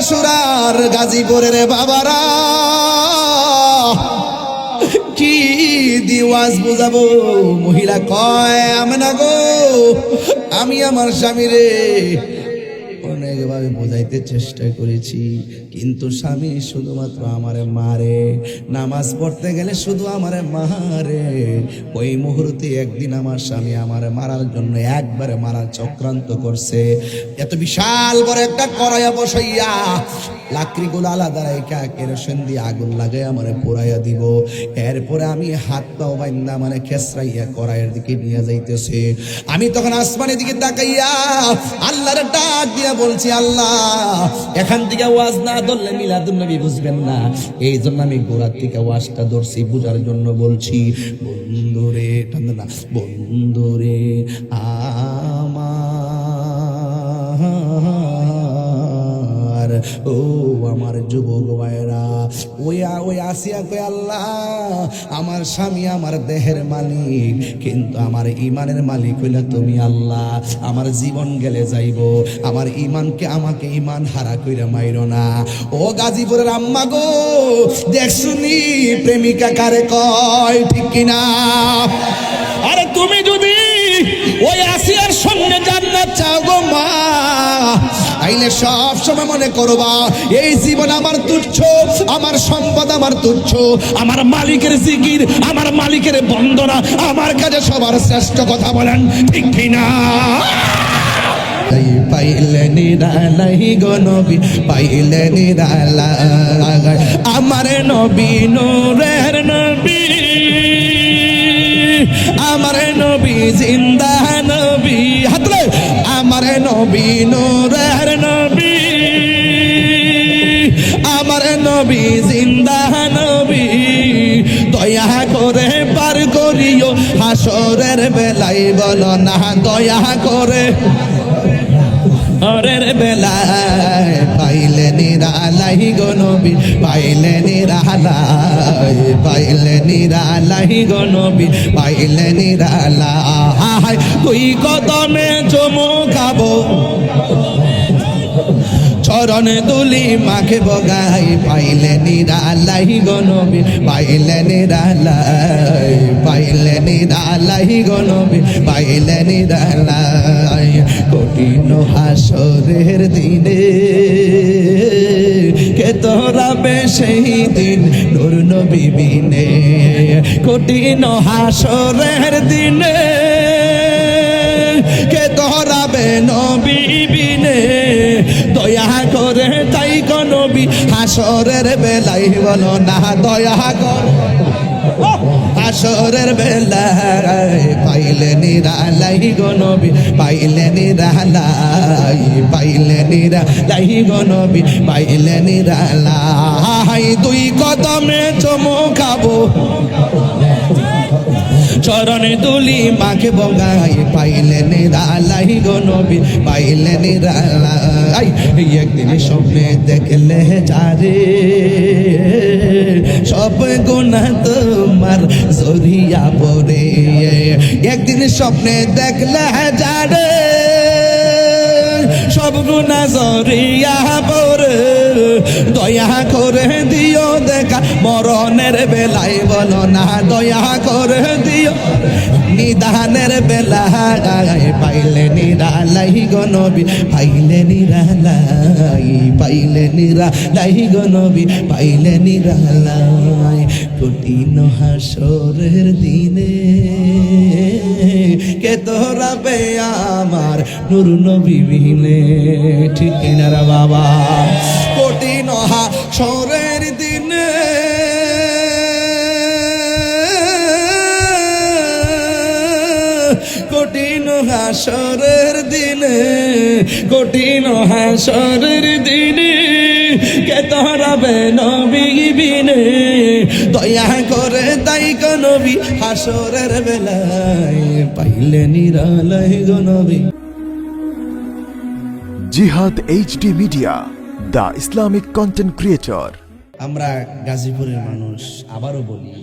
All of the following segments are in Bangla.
বাসুরার গাজীপুরের বাবারা কি দিওয়াজ বুঝাবো। মহিলা কয় আমি না গো, আমি আমার স্বামীরে অনেকভাবে বোঝাইতে চেষ্টা করেছি, কিন্তু স্বামী শুধুমাত্র আমারে মারে, নামাজ পড়তে গেলে শুধু আমারে মারে। ওই মুহূর্তে একদিন আমার স্বামী আমারে মারার জন্য একবারে মারার চক্রান্ত করছে। এত বিশাল বড় একটা কড়াইয়া বসাইয়া লাকড়িগুলো আলাদা রেখা কেরোসিন দিয়ে আগুন লাগাই আমারে পোড়াইয়া দিব। এরপরে আমি হাত পাও বাইন্দা মানে খেসরাইয়া কড়াইয়ের দিকে নিয়ে যাইতেছে। আমি তখন আসমানের দিকে তাকাইয়া আল্লাহর ডাক দিয়া বলছি, আল্লাহ এখান থেকে ওয়াজ না ধরলে মিলাদুন নবী বুঝবেন না, এই জন্য আমি গোড়ার থেকে ওয়াজটা ধরছি, বুঝার জন্য বলছি। বন্ধুরে না বন্ধুরে আমার, ও আমার যুবক ভাইরা, ওই আসিয়া কই আল্লাহ আমার স্বামী আমার দেহের মালিক, কিন্তু আমার ইমানের মালিক হইলে তুমি আল্লাহ। আমার জীবন গেলে যাইব, আমার ইমানকে আমাকে ইমান হারা কইরা মাইরো না। ও গাজীপুরের আম্মা গো, দেখছুনি প্রেমিকা কারে কয়, ঠিক কিনা? আরে তুমি যদি ওই আসিয়ার সঙ্গে জান্নাত চাও গো মা, তাইলে সব সময় মনে করবা এই জীবন আমার তুচ্ছ, আমার সম্পদ আমার তুচ্ছ, আমার মালিকের জিকির, আমার মালিকের বন্দনা আমার কাছে সবার শ্রেষ্ঠ। কথা বলেন ঠিক কিনা? পাইলে নিরালাই গো নবী, পাইলে নিরালাই আমার নবী, নূরের নবী, আমার নবী জিন্দা নবী, হাতলে আমার নবী, নূরের নবী, আমার নবী জিন্দা নবী। দয়া করে পার করিও হাসরের বেলাই, বলো না দয়া করে হরের বেলায়। পাইলে নিরালাই গো নবী, পাইলে নিরালাই, পাইলে নিরালাই গো নবী, পাইলে নিরালাই। তুই কদমে চুমু খাবো, চরণে দুলি মাকে বগাই, পাইলে নিরালাই গো নবী, পাইলে নিরালাই, পাইলে নিরালাই গো নবী, পাইলে নিরালাই। কঠিন হাসরের দিনে কে তোরাবে সেই দিন নূর নবী বিনে, কঠিন হাসরের দিনে কে তোরাবে নবী বিনে। দয়া করে তাই গো নবী হাসরের বেলায়, বলো না দয়া কর হাসরের বেলায়। পাইলে নিরালাই গো নবী, পাইলে নিরালাই, পাইলে নিরালাই গো নবী, পাইলে নিরালাই। দুই কদমে চুমু খাবো, চরণে দুলি মাকে বগাই, পাইলে নিরালাই গো নবী, পাইলে নিরালাই। একদিন স্বপ্নে দেখলে যারে সব গুনাহ তোমার জড়িয়া পড়ে, একদিন স্বপ্নে দেখলে যারে সব গুনাহ জড়িয়া পড়ে। দয়া করে দিও দেখা মরণের বেলায়, বলো না দয়া করে দিও নিদানের বেলায়। পাইলে নিরালাই গো নবী, পাইলে নিরালাই, পাইলে নিরালাই গো নবী, পাইলে নিরালাই। কঠিন হাসরের দিনে কে তোরাবে আমার নূর নবী বিনে, ঠিক কিনা রে বাবা? কঠিন হাসরের দিনে কঠিন হাসরের দিনে, কঠিন হাসরের দিনে কে তোরাবে নবী বিনে। দয়া করে তাই গো নবী হাসরের বেলায়, পাইলে নিরালাই গো নবী। জিহাদ HD media, the Islamic content creator. আমরা গাজীপুরের মানুষ, আবারও বলি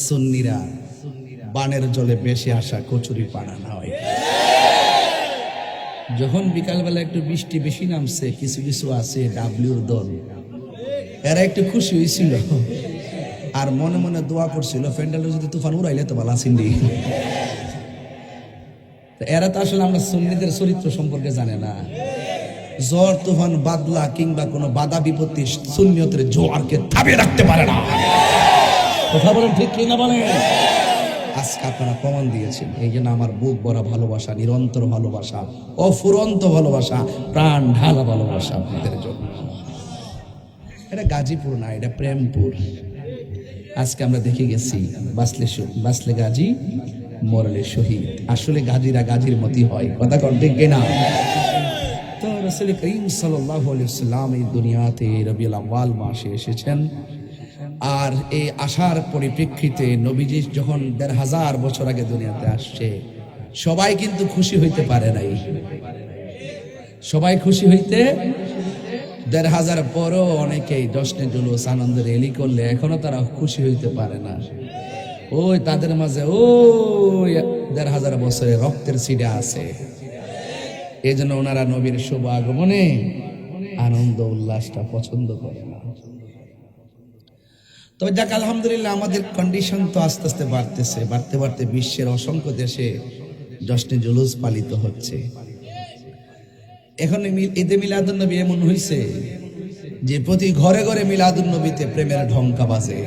সুন্নিরা বানের জলে বেশি আসা কচুরি পানা না হয়। যখন বিকালবেলা একটু বৃষ্টি বেশি নামছে, কিছু কিছু আছে ডাব্লিউর দল, এরা একটু খুশি হয়েছিল আর মনে মনে দোয়া করছিল ফ্যান্ডালে যদি তুফান উড়াইলে তো ভালো আসেনি। এরা তো আসলে আমরা সুন্নিদের চরিত্র সম্পর্কে জানে না। ঝড় তুফান বাদলা কিংবা কোনো বাধা বিপত্তি সুন্নিয়তের জোয়ারকে থামিয়ে রাখতে পারে না। কথা বলেন ঠিক কিনা বলেন? আজকে আপনারা প্রমাণ দিয়েছেন। এই জন্য আমার বুক ভরা ভালোবাসা, নিরন্তর ভালোবাসা, অফুরন্ত ভালোবাসা, প্রাণ ঢালা ভালোবাসা আপনাদের জন্য। এটা গাজীপুর না, এটা প্রেমপুর। আজকে আমরা দেখে গেছি বাসলে গাজী মরলে শহীদ। আসলে গাজীরা গাজীর মতই হয়, কথা কন ঠিক কিনা? তো রাসূল করিম সাল্লাল্লাহু আলাইহি ওয়াসাল্লাম এই দুনিয়াতে রবিউল আউয়াল মাসে এসেছেন। আর এই আসার পরিপ্রেক্ষিতে নবীজি যখন ১৫০০ বছর আগে দুনিয়াতে আসছে, সবাই কিন্তু খুশি হইতে পারে নাই। সবাই খুশি হইতে ১৫০০ পরও অনেকেই জশ্নে জুলুস আনন্দের রেলি করলে এখনো তারা খুশি হইতে পারে না। ওই তাদের মাঝে ওই ১৫০০ বছরে রক্তের ছিটা আছে। এই জন্য ওনারা নবীর শুভ আগমনে আনন্দ উল্লাসটা পছন্দ করে না। তবে যাক আলহামদুলিল্লাহ, আমাদের কন্ডিশন তো আস্তে আস্তে বাড়তেছে, বাড়তে বাড়তে বিশ্বের অসংখ্য দেশে জশ্নে জুলুস পালিত হচ্ছে। এখন ঈদে মিলাদুন নবী এমন হয়েছে যে প্রতি ঘরে ঘরে মিলাদুন নবীতে প্রেমের ঢঙ্কা বাজে।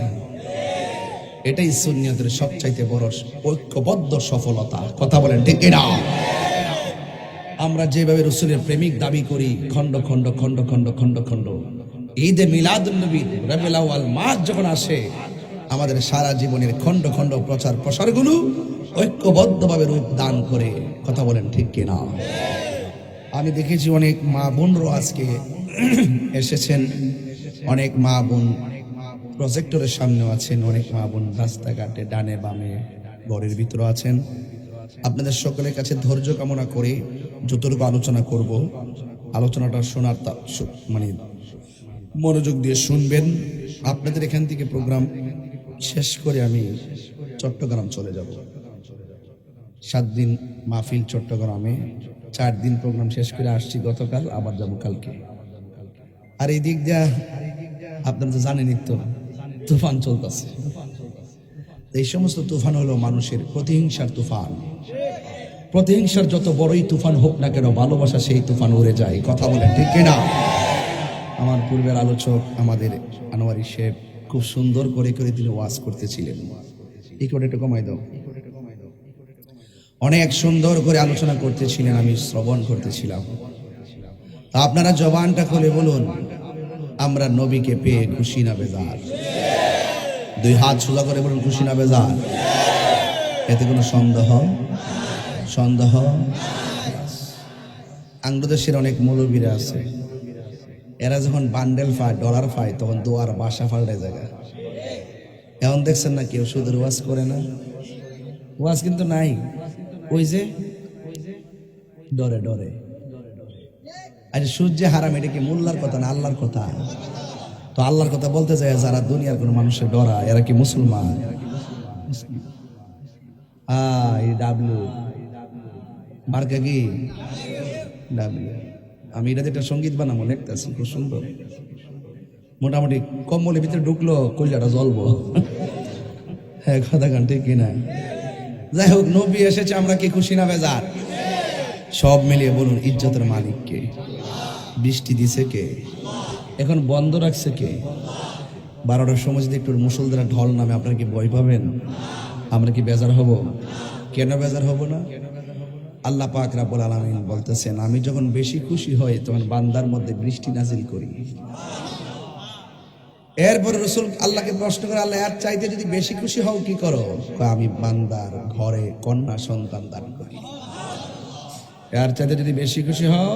এটাই সুন্নিয়তের সবচাইতে বড় ঐক্যবদ্ধ সফলতা। কথা বলেন ঠিক না? আমরা যেভাবে রাসূলের প্রেমিক দাবি করি, খন্ড খন্ড খন্ড খন্ড খন্ড খন্ড, ঈদে মিলাদুন নবী রবিউল আউয়াল মাস যখন আসে, আমাদের সারা জীবনের খন্ড খন্ড প্রচার প্রসারগুলো ঐক্যবদ্ধভাবে রূপ দান করে। কথা বলেন ঠিক কিনা? আমি দেখেছি অনেক মা বোনরাও আজকে এসেছেন, অনেক মা বোন প্রজেক্টরের সামনে আছেন, অনেক মা বোন রাস্তাঘাটে ডানে বামে ঘরের ভিতরে আছেন। আপনাদের সকলের কাছে ধৈর্য কামনা করে যতটুকু আলোচনা করব, আলোচনাটা শোনার মানে মনোযোগ দিয়ে শুনবেন। আপনাদের এখান থেকে প্রোগ্রাম শেষ করে আমি চট্টগ্রাম চলে যাব। 7 দিন মাহফিল চট্টগ্রামে, 4 দিন প্রোগ্রাম শেষ করে আসছি গতকাল, আবার যাবো কালকে। আর এই দিক দিয়া আপনারা তো জানেনই তো তুফান চলতেছে। এই সমস্ত তুফান হলো মানুষের প্রতিহিংসার তুফান। প্রতিহিংসার যত বড়ই তুফান হোক না কেন, ভালোবাসা সেই তুফান উড়ে যায়। কথা বলে ঠিক কিনা? আমার পূর্বের আলোচক আমাদের আনোয়ারি সাহেব খুব সুন্দর করে করে তিনি ওয়াজ করতেছিলেন। এই করে একটু কমাই দাও। অনেক সুন্দর করে আলোচনা করতেছিলেন, আমি শ্রবণ করতেছিলাম। আপনারা জবানটা খুলে বলুন, আমরা নবীকে পেয়ে খুশি না বেজার? 2 হাত সোজা করে বলুন, খুশি না বেজার? এতে কোনো সন্দেহ? বাংলাদেশের অনেক মৌলবীরা আছে, এরা যখন বান্ডেল পায়, ডলার পায়, তখন দোয়ার বাসা ফাল্টে জায়গা। এখন দেখছেন না কেউ শুধু ওয়াজ করে না, ওয়াজ কিন্তু নাই, ওই যে ডরে ডরে। আচ্ছা, সূর্য হারাম, এটা কি মোল্লার কথা না আল্লাহর কথা? তো আল্লাহর কথা বলতে যায় যারা দুনিয়ার কোনো মানুষের ডরা, এরা কি মুসলমান? ডাব্লিউ মার্কা কি ডাব্লিউ। আমি এটা একটা সঙ্গীত বানাবো, লিখতেছি, খুব সুন্দর। মোটামুটি কম্বলের ভিতরে ঢুকলো কলিজাটা জ্বলবো। হ্যাঁ, কথা গান ঠিক কিনা? যাই হোক, নবী এসেছে, আমরা কি খুশি না বেজার? সব মিলিয়ে বলুন, ইজ্জতের মালিক কে? বৃষ্টি দিছে কে? এখন বন্ধ রাখছে কে? 12টার সময় যদি একটু মুসলধারা ঢল নামে, আপনারা কি ভয় পাবেন? আমরা কি বেজার হব? কেন বেজার হব না? আল্লাহ পাক রব্বুল আলামিন বলতেছেন, আমি যখন বেশি খুশি হই তখন বান্দার মধ্যে বৃষ্টি নাজিল করি। এরপর রাসূল আল্লাহকে প্রশ্ন করে, আল্লাহ এর চাইতে যদি বেশি খুশি হও কি করো? আমি বান্দার ঘরে কন্যা সন্তান দান করি। এর চাইতে যদি বেশি খুশি হও,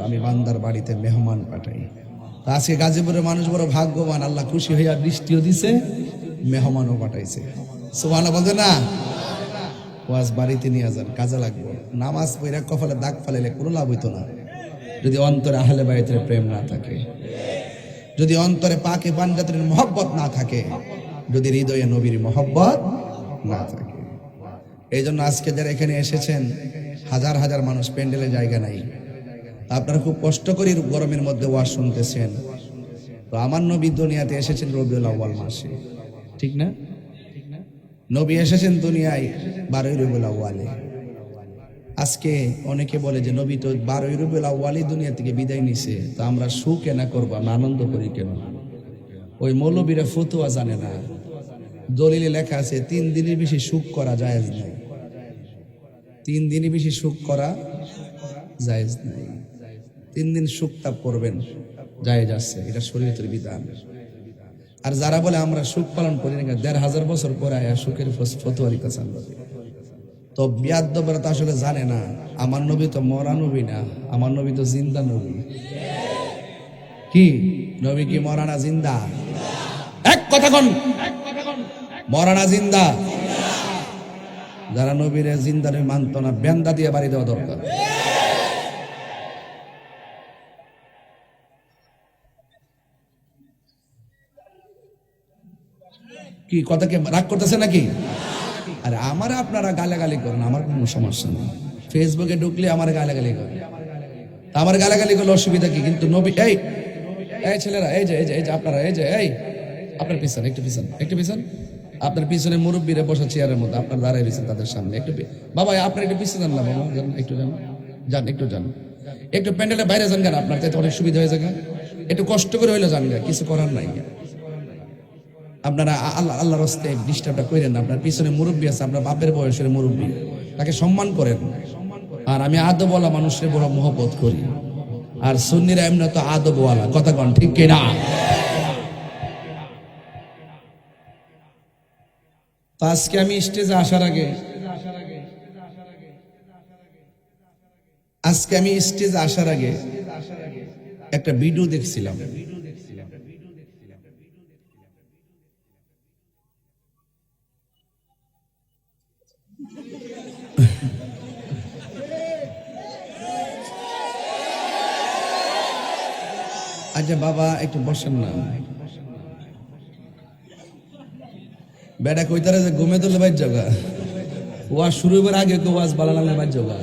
আমি বান্দার বাড়িতে মেহমান পাঠাই। আজকে গাজীপুরের মানুষ বড় ভাগ্যবান, আল্লাহ খুশি হইয়া বৃষ্টিও দিছে, মেহমানও পাঠাইছে। সুবহানাল্লাহ বলতে না? ওয়াজ বাড়িতে নিয়ে যান, কাজে লাগবে। নামাজ পড়া কপালে দাগ ফালাইলে কোনো লাভ হইতো না যদি অন্তরে আহলে বাইতের প্রেম না থাকে, যদি অন্তরে পাকে পাঞ্জাতের মহব্বত না থাকে, যদি হৃদয়ে নবীর মহব্বত না থাকে। এই জন্য আজকে যারা এখানে এসেছেন, হাজার হাজার মানুষ, প্যান্ডেলে জায়গা নাই, আপনারা খুব কষ্ট করে গরমের মধ্যে ওয়াজ শুনতেছেন। তো আমার নবী দুনিয়াতে এসেছেন রবিউল আউয়াল মাসে, ঠিক না? নবী এসেছেন দুনিয়ায় 12 রবিউল আউয়ালে। আজকে অনেকে বলে যে নবী তো 12 রবিউল আউয়ালে দুনিয়া থেকে বিদায় নিছে, তো আমরা সুখ কেন করবো, আমরা আনন্দ করি কেন? ওই মৌলবীরা ফতুয়া জানে না। দলিলে লেখা আছে 3 দিনের বেশি সুখ করা জায়েজ নাই। 3 দিনের বেশি সুখ করা জায়েজ নাই। 3 দিন সুখ তাপ করবেন জায়েজ আছে, এটা শরীয়তের বিধান। আর যারা বলে আমরা সুখ পালন করি না, 1500 বছর পরে আয়া সুখের ফতুয়ারি কাছে আমরা, তো বিয়াদ্দবরা তো আসলে জানে না আমার নবী তো মরা নবী না, আমার নবী তো জিন্দা নবী। কি নবী কি মরা না জিন্দা? এক কথা কোন, মরা না জিন্দা? যারা নবীরে জিন্দা নবী মানত না, বেন্দা দিয়ে বাড়ি দেওয়া দরকার। কি কথা, কে রাগ করতেছে নাকি? আরে আমার আপনারা গালাগালি করেন, আমার কোনো সমস্যা নেই। ফেসবুকে ঢুকলে আমার গালাগালি করে, আমার গালাগালি করলে অসুবিধা কি? কিন্তু নবী, এই ছেলেরা, এই যে আপনারা, এই আপনার পিছন, একটু পিছন, আপনার পিছনে মুরব্বীরা বসা চেয়ারের মধ্যে আপনার দাঁড়ায় রয়েছেন তাদের সামনে, একটু বাবা আপনার একটু পিছনে জানলাম, একটু যান, একটু প্যান্ডেলের বাইরে যান, গান আপনার তাই অনেক সুবিধা হয়ে যাবে। একটু কষ্ট করে হইলে যান, কিছু করার নাই। আপনারা আল্লাহর রাস্তায় ডিস্টার্বটা করেন না। আপনার পিছনে মুরব্বী আছে, আপনার বাপের বয়সের মুরব্বী, তাকে সম্মান করেন। আর আমি আদবওয়ালা মানুষের বড় মহব্বত করি, আর সুন্নিরা এমনি তো আদবওয়ালা, কথা কন ঠিক কিনা? তো আজকে আমি স্টেজে আসার আগে একটা ভিডিও দেখছিলাম। আচ্ছা বাবা একটু বসেন না, বেটা কইতারে যে ঘুমে তুলে বাইর জায়গা ওয়াজ শুরু হবার আগে কেউ ওয়াজ ভালো লাগলে বাইর জায়গা,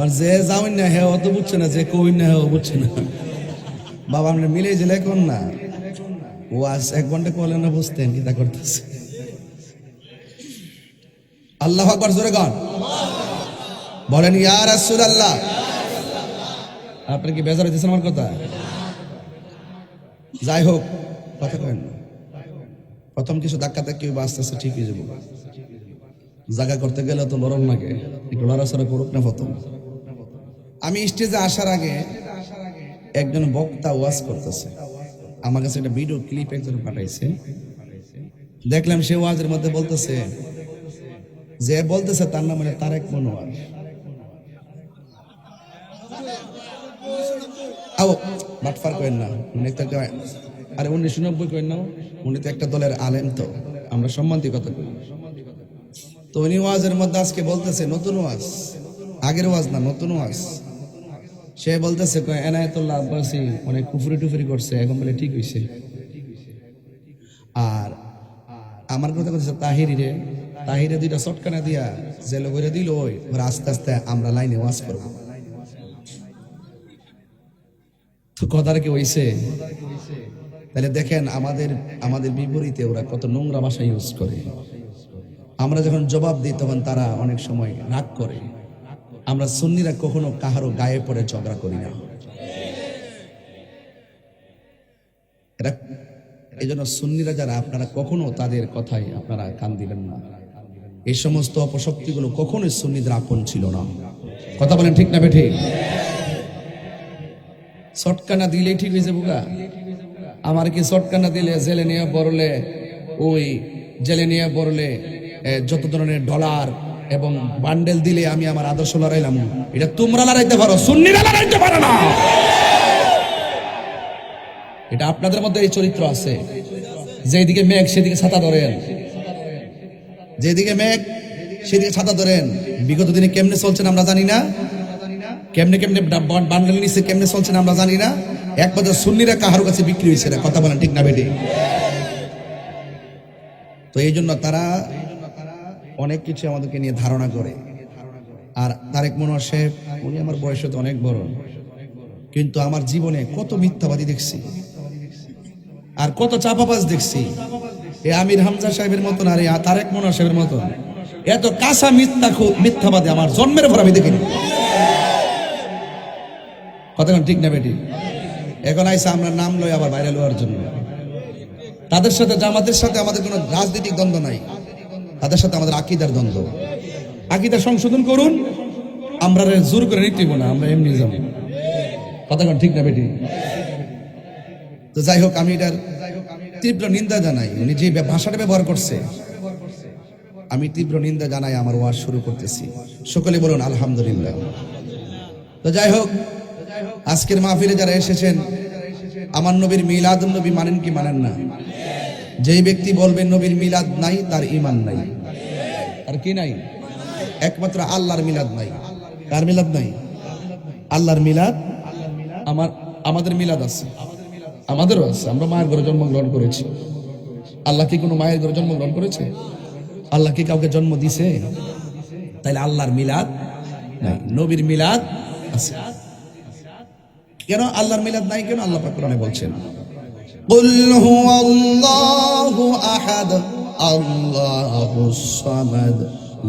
আর যে যাওয়েন না হে অত বুঝছে না, যে কই না হে বুঝছে না। বাবা আমরা মিলে জেলে কোন না ওয়াজ 1 ঘন্টা করলে না বুঝতেন কি তা করতেছে। আল্লাহু আকবার, জোরে গান বলেন ইয়া রাসূলুল্লাহ। আপনার কি বেজার হইতেছে আমার কথা? যাই হোক, কথা কেন প্রথম কিছু ধাক্কা ধাক্কি আস্তে আস্তে ঠিক হয়ে যাবো। জায়গা করতে গেলে তো লড়ন লাগে, একটু লড়াচড়া করুক না। প্রথম আমি স্টেজে আসার আগে একজন বক্তা ওয়াজ করতেছে, আমার কাছে একটা ভিডিও ক্লিপ একজন পাঠাইছে। দেখলাম সে ওয়াজের মধ্যে বলতেছে, যে বলতেছে তার নাম হলো তারেক মনোয়ার। বাটফার করেন না, আরে 1990 করেন না, উনি তো একটা দলের আলেম, তো আমরা সম্মানিত কথা করি। তো উনি ওয়াজের মধ্যে আজকে বলতেছে, নতুন ওয়াজ, আগের ওয়াজ না, নতুন ওয়াজ। সে বলতেছে এনায়েতুল্লাহ আব্বাসী অনেক কুফরি টুফরি করছে, এখন বলে ঠিক হয়েছে। আর আমার কথা বলতেছে তাহিরে 2টা চটকানা দিয়া যে লোকেরা দিল, ওরা আস্তে আস্তে আমরা লাইনে ওয়াজ করবো। তো কথাটা কি হইছে? তাহলে দেখেন আমাদের বিপরীতে ওরা কত নোংরা ভাষা ইউজ করে। আমরা যখন জবাব দিই তখন তারা অনেক সময় রাগ করে। আমরা সুন্নিরা কখনো কাহারো গায়ে পড়ে ঝগড়া করি না। এই জন্য সুন্নিরা যারা, আপনারা কখনো তাদের কথায় আপনারা কান দিবেন না। এই সমস্ত অপশক্তিগুলো কখনোই সুন্নিদের আপন ছিল না। কথা বলেন ঠিক না বেঠে? চটকানা দিলেই ঠিক হয়েছে বুকা? আমার কি চটকানা দিলে জেলে নিয়ে পড়লে যত ধরনের ডলার এবং বান্ডেল দিলে আমি আমার আদর্শ লড়াইলাম? এটা তোমরা লড়াইতে পারো, সুন্নিরা লড়াইতে পারে না। এটা আপনাদের মধ্যে এই চরিত্র আছে, যেদিকে মেঘ সেদিকে ছাতা ধরেন, যেদিকে মেঘ সেদিকে ছাতা ধরেন। বিগত দিনে কেমনে চলছেন আমরা জানি না, কেমনে বান্ডেল নিচ্ছে কেমনে চলছেন আমরা জানি না। একমাত্র সুন্নিরা কাহার কাছে বিক্রি হয়েছে না। কথা বলেন ঠিক না বেটি? তো এই জন্য তারা অনেক কিছু আমাদেরকে নিয়ে ধারণা করে। আর তারেক মনোয়ার সাহেব, উনি আমার বয়সে তো অনেক বড়, কিন্তু আমার জীবনে কত মিথ্যাবাদী দেখছি, আর কত চাপাবাজ দেখছি। এই আমির হামজা সাহেবের মতন আর এই তারেক মোনা সাহেবের মতন এত কাঁচা মিথ্যাবাদী আমার জন্মের পর আমি দেখিনি। কথা ঠিক না বেটি? এখন আইসা আমরা নাম লই আবার বাইরে লওয়ার জন্য। তাদের সাথে জামাতের সাথে আমাদের কোনো রাজনৈতিক দ্বন্দ্ব নাই, তাদের সাথে আমাদের আকীদার দ্বন্দ্ব। আকীদা সংশোধন করুন, আমরা জোর করে নিতে না, আমরা এমনি যাবো। কথা ঠিক না বেটি? তো যাই হোক, আমি এটার তীব্র নিন্দা জানাই। উনি যে ভাষাটা ব্যবহার করছে, আমি তীব্র নিন্দা জানাই। আমার ওয়াজ শুরু করতেছি, সকলে বলুন আলহামদুলিল্লাহ। তো যাই হোক, আজকের মাহফিলে যারা এসেছেন, আমার নবীর মিলাদুন নবী মানেন কি মানেন না? যেই ব্যক্তি বলবেন নবীর মিলাদ নাই, তার ঈমান নাই। আর কি নাই? একমাত্র আল্লাহর মিলাদ নাই। কার মিলাদ নাই? আল্লাহর মিলাদ। আমাদের মিলাদ আছে, আমাদেরও আছে। আমরা মায়ের ঘরে জন্মগ্রহণ করেছি। আল্লাহ কি কোনো মায়ের ঘরে জন্মগ্রহণ করেছে? আল্লাহ কি কাউকে জন্ম দিছে? তাইলে আল্লাহর মিলাদ নাই, নবীর মিলাদ আছে। কেন আল্লাহর মিলাদ নাই? কেন? আল্লাহ পাক কোরআনে বলছেন, কুল হুয়াল্লাহু আহাদ আল্লাহুস সামাদ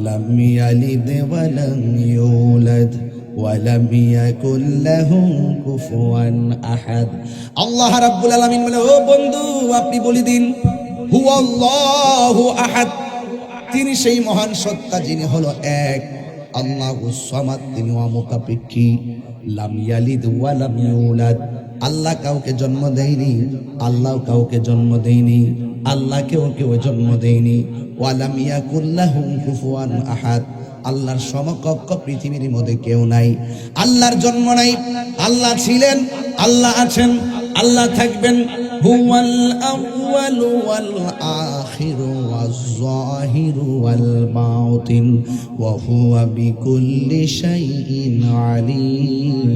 লাম ইয়ালিদ ওয়া লাম ইউলাদ ওয়া লাম ইয়াকুল লাহু কুফুয়ান আহাদ। আল্লাহ রাব্বুল আলামিন বলে, ও বন্ধু আপনি বলে দিন, হুয়াল্লাহু আহাদ, তিনি সেই মহান সত্তা যিনি হলো এক। আল্লাহুস সামাদ, তিনি অমুখাপেক্ষী। লাম ইয়ালিদ ওয়া লাম ইউলাদ, আল্লাহ কাউকে জন্ম দেয়নি, আল্লাহ কাউকে জন্ম দেয়নি, আল্লাহ কেউ জন্ম দেয়নি। ওয়া লাম ইয়াকুল লাহু কুফুয়ান আহাদ, আল্লাহর সমকক্ষ পৃথিবীর মধ্যে কেউ নাই। আল্লাহর জন্ম নাই, আল্লাহ ছিলেন, আল্লাহ আছেন, আল্লাহ থাকবেন। হুয়াল আউয়ালু ওয়াল আখিরু ওয়াজ যাহিরু ওয়াল বাতিন ওয়া হুয়া বিকুল্লি শাইইন আলীম।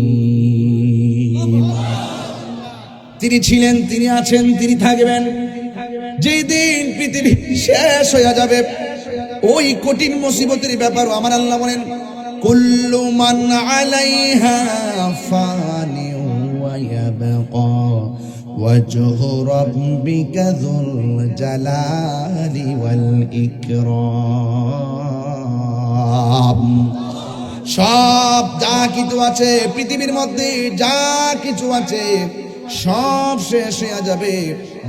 তিনি ছিলেন, তিনি আছেন, তিনি থাকবেন। যেই দিন পৃথিবী শেষ হয়ে যাবে, ওই কঠিন মুসিবতের ব্যাপারও আমার আল্লাহ বলেন, কুল্লু মান আলাইহা ফানি ওয়া ইয়াবকা ওয়াজহু রাব্বিকা যুল জালালি ওয়াল ইকরাম। সব যা কিছু আছে পৃথিবীর মধ্যে, যা কিছু আছে সব শেষ হয়ে যাবে।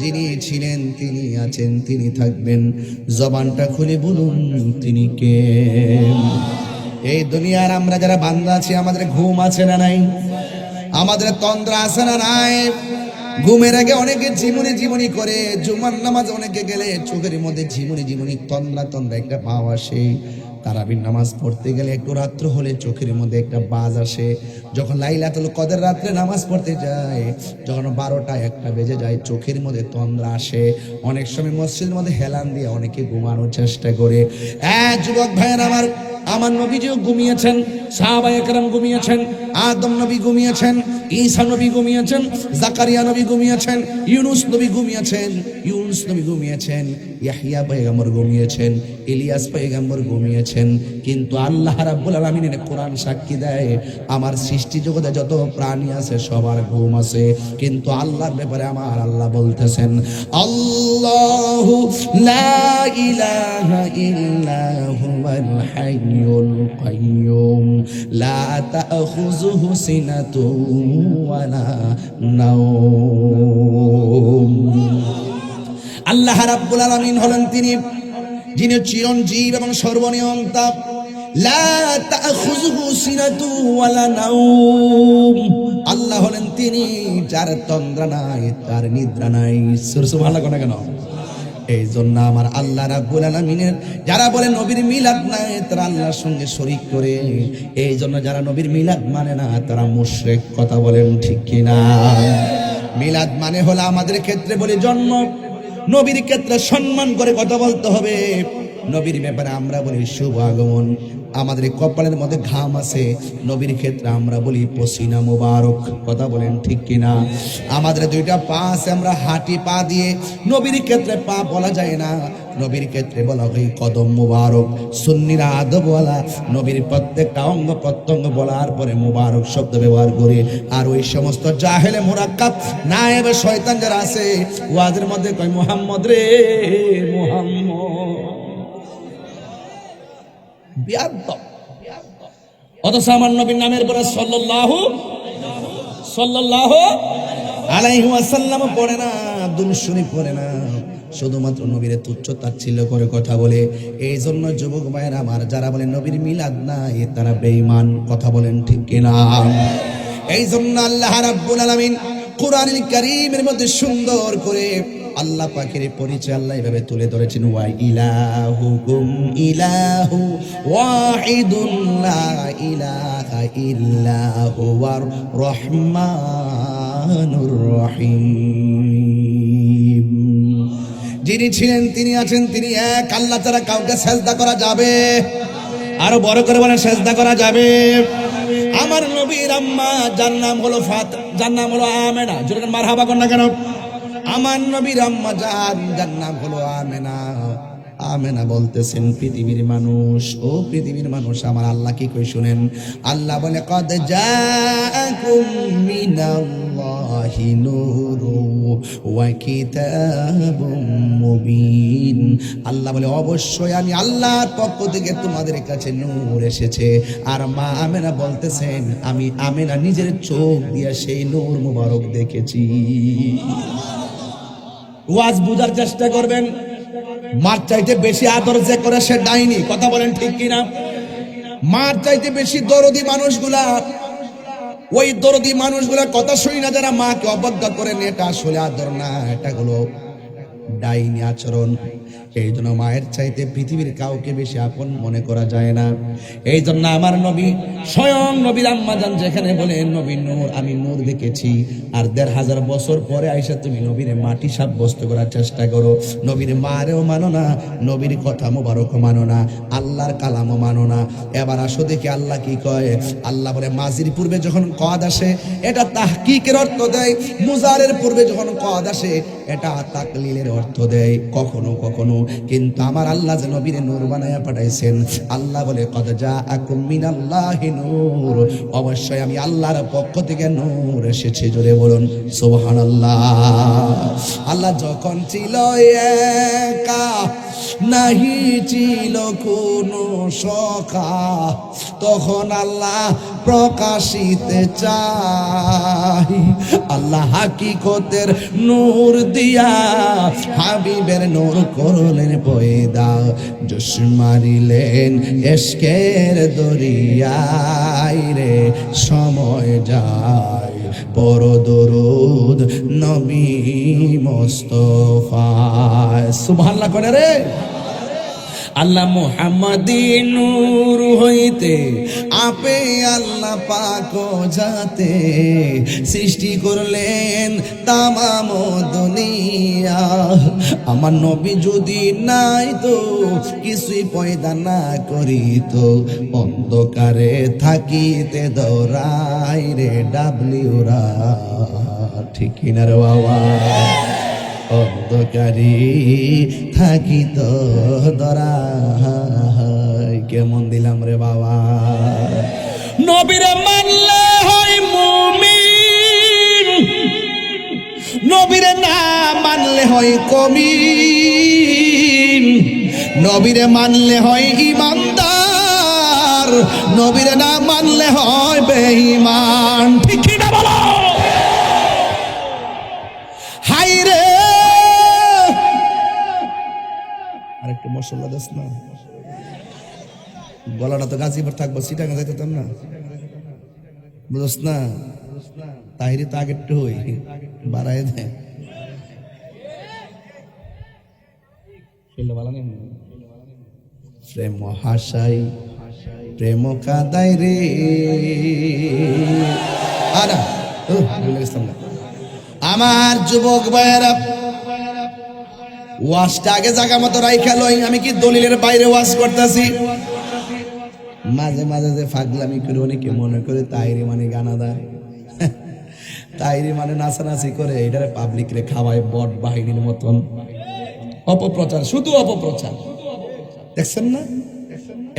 যিনি ছিলেন, তিনি আছেন, তিনি থাকবেন। জবানটা খুলে বলুন, তিনি কে? এই দুনিয়ার আমরা যারা বান্দা আছি, আমাদের ঘুম আছে না নাই? আমাদের তন্দ্রা আছে না নাই? ঘুমের আগে অনেকে ঝিমুনি করে, জুমার নামাজ অনেকে গেলে চোখের মধ্যে ঝিমুনি তন্দ্রা একটা ভাব আসে। তারাবির নামাজ পড়তে গেলে একটু রাত্র হলে চোখের মধ্যে একটা বাজ আসে। যখন লাইলাতুল কদর রাত্রে নামাজ পড়তে যায়, যখন 12টা-1টা বেজে যায়, চোখের মধ্যে তন্দ্রা আসে। অনেক সময় মসজিদের মধ্যে হেলান দিয়ে অনেকে ঘুমানোর চেষ্টা করে। যুবক ভাইয়ের আমার নবীজিও ঘুমিয়েছেন, সাহাবায়ে কেরাম ঘুমিয়েছেন, আদম নবী ঘুমিয়েছেন, ঈসা নবী ঘুমিয়েছেন, জাকারিয়া নবী ঘুমিয়েছেন, ইউনুস নবী ঘুমিয়েছেন, ইয়াহইয়া পয়গম্বর ঘুমিয়েছেন, ইলিয়াস পয়গম্বর ঘুমিয়েছেন। কিন্তু আল্লাহ রাব্বুল আলামিনের কোরআন সাক্ষী দেয়, আমার সৃষ্টি জগতে যত প্রাণী আছে সবার ঘুম আছে, কিন্তু আল্লাহর ব্যাপারে আমার আল্লাহ বলতেছেন, আল্লাহু লা ইলাহা ইল্লা হুয়াল হাইয়ুল কাইয়্যুম লা তাখুযুহু সিনাতুন ওয়ালা নাওম। আল্লাহ রাব্বুল আলামিন হলেন তিনি যিনি চিরঞ্জীব এবং সর্বনিয়ন্তা। লা তাখুযুহু সিনাতুন ওয়ালা নাওম। আল্লাহ হলেন তিনি যার তন্দ্রা নাই, তার নিদ্রা নাই। সুবহানাল্লাহ কোন কেন? এই জন্য আমার আল্লাহ রাব্বুল আলামিনের যারা বলে নবীর মিলাদ নাই, তারা আল্লাহর সঙ্গে শরীক করে। এই জন্য যারা নবীর মিলাদ মানে না, তারা মুশরিক। কথা বলেন ঠিক কিনা? মিলাদ মানে হলো আমাদের ক্ষেত্রে বলি জন্ম, নবীর ক্ষেত্রে সম্মান করে কথা বলতে হবে। নবীর ব্যাপারে আমরা বলি শুভ আগমন। আমাদের কপালের মধ্যে ঘাম আছে, নবীর ক্ষেত্রে আমরা বলি পসিনা মুবারক। কথা বলেন ঠিক কিনা? আমাদের 2টা পা আছে, আমরা হাঁটি পা দিয়ে। নবীর ক্ষেত্রে পা বলা যায় না, নবীর ক্ষেত্রে বলা হয় কদম মুবারক। সুন্নিরা আদবওয়ালা নবীর প্রত্যেকটা অঙ্গ প্রত্যঙ্গ বলার পরে মুবারক শব্দ ব্যবহার করে। আর ওই সমস্ত জাহেলে মুরাক্কাব নায়েবে শয়তান যারা আছে ওয়াজের মধ্যে কয় মুহাম্মদ রে মুহাম্মদ, বিয়াদব। অথচ আমার নবীর নামের পরে সাল্লাল্লাহু আলাইহি ওয়াসাল্লাম পড়ে না, দুরূদ শরীফ পড়ে না, শুধুমাত্র নবীরে তুচ্ছ তাচ্ছিল্য করে কথা বলে। এই জন্য যুবক ভাইয়েরা আমার, যারা বলে নবীর মিলাদ নাই তারা বেঈমান। কথা বলেন ঠিক কিনা? এই জন্য আল্লাহ রাব্বুল আলামিন কুরআনুল কারীমের মধ্যে সুন্দর করে আল্লাহ পাকের পরিচয় আল্লাহ এভাবে তুলে ধরেছেন, ওয়া ইলাহুকুম ইলাহু ওয়াহিদুন লা ইলাহা ইল্লা হুয়ার রহমানুর রহিম। যিনি ছিলেন, তিনি আছেন, তিনি এক। আল্লাহ ছাড়া কাউকে সেজদা করা যাবে? আরো বড় করে বলেন, সেজদা করা যাবে? আমার নবীর আম্মা যার নাম হলো যার নাম হলো আমেনা, যেরকম মারহাবা কর না কেন? আমার নবীর আম্মা যার নাম হলো আমেনা, আমেনা বলতেছেন, পৃথিবীর মানুষ, ও পৃথিবীর মানুষ, আমার আল্লাহ কি কই শুনেন। আল্লাহ বলে, কদ জাআকুম মিনাল্লাহি নূরুন ওয়া কিতাবুম মুবিন। আল্লাহ বলে, অবশ্যই আমি আল্লাহর পক্ষ থেকে তোমাদের কাছে নূর এসেছে। আর মা আমেনা বলতেছেন, আমি আমেনা নিজের চোখ দিয়ে সেই নূর মুবারক দেখেছি। ওয়াজ বুঝার চেষ্টা করবেন। মার চাইতে বেশি আদর যে করে সে ডাইনি। কথা বলেন ঠিক কিনা? মার চাইতে বেশি দরদি মানুষগুলা, ওই দরদি মানুষগুলা কথা শুনি না যারা মাকে অবজ্ঞা করেন, এটা আসলে আদর না, এটা হলো ডাইনি আচরণ। এই জন্য মায়ের চাইতে পৃথিবীর কাউকে বেশি আপন মনে করা যায় না। এই জন্য আমার নবী, স্বয়ং নবীর আম্মা জান যেখানে বলে নবীর নূর, আমি নূর দেখেছি। আর ১৫০০ বছর পরে আইসা তুমি নবীর মাটি সাব্যস্ত করার চেষ্টা করো। নবীর মারেও মানো না, নবীর কথা মোবারক মানো না, আল্লাহর কালামও মানো না। এবার আসো দেখি আল্লাহ কি কয়। আল্লাহ বলে, মাজির পূর্বে যখন কদ আসে এটা তাহকিকের অর্থ দেয়, মুজারের পূর্বে যখন কদ আসে এটা তাকলিলের অর্থ দেয় কখনো কখনো। কিন্তু আমার আল্লাহ যে নবীরে নূর বানায়া পাঠাইছেন, আল্লাহ বলে, কদ জাআকুম মিনাল্লাহি নূর, অবশ্যই আমি আল্লাহর পক্ষ থেকে নূর এসেছে। জোরে বলুন সুবহানাল্লাহ। আল্লাহ যখন ছিল একা, নাহি ছিল কোনো সখা, তখন আল্লাহ প্রকাশিতে চাই। আল্লাহ হাকিকতের নূর দিয়া হাবিবের নূর করলেন পয়দা, জোশ মারিলেন এশকের দরিয়ায় রে, সময় যায় পড়ো দরুদ নবী মুস্তাফা। সুবহানাল্লাহ করে রে। আল্লাহ মুহাম্মাদি নূর হইতে আপে আল্লাহ পাক যাতে সৃষ্টি করলেন তামাম দুনিয়া। আমার নবী যদি নাই তো কিছুই পয়দা না করিত, অন্ধকারে থাকিতে দৌড়াই রে ডাবলিউরা। ঠিক কিনা রে বাবা? অন্ধকারে থাকিত দরাই। কেমন দিলাম রে বাবা? নবীরে মানলে হয় মুমিন, নবীরে না মানলে হয় কমিন, নবীরে মানলে হয় ইমানদার, নবীরে না মানলে হয় বেঈমান। ঠিক কি না বলো? হাই রে, আরেকটু মশলা দাস না, গলাটা তো গাজীপুর থাকবো, সিটাঙ্গা যাইতাম না, বুঝস না? তাহিরি তো আগে একটু হই বাড়াই দেয়। প্রেম হাসাই প্রেম কাদাই রে। আরে ভুলে গেছিলাম না। আমার যুবক ভাইয়েরা, ওয়াজটা আগে জায়গা মতো রাইখা লই। আমি কি দলিলের বাইরে ওয়াজ করতেছি? মাঝে মাঝে যে ফাগলামি করে অনেকে মনে করে তাইরি মানে গানাদা, তাইরি মানে নাচানাচি করে, এটারে পাবলিক রে খাওয়ায় বট বাহিনীর মতন। অপপ্রচার, শুধু অপপ্রচার। দেখছেন না,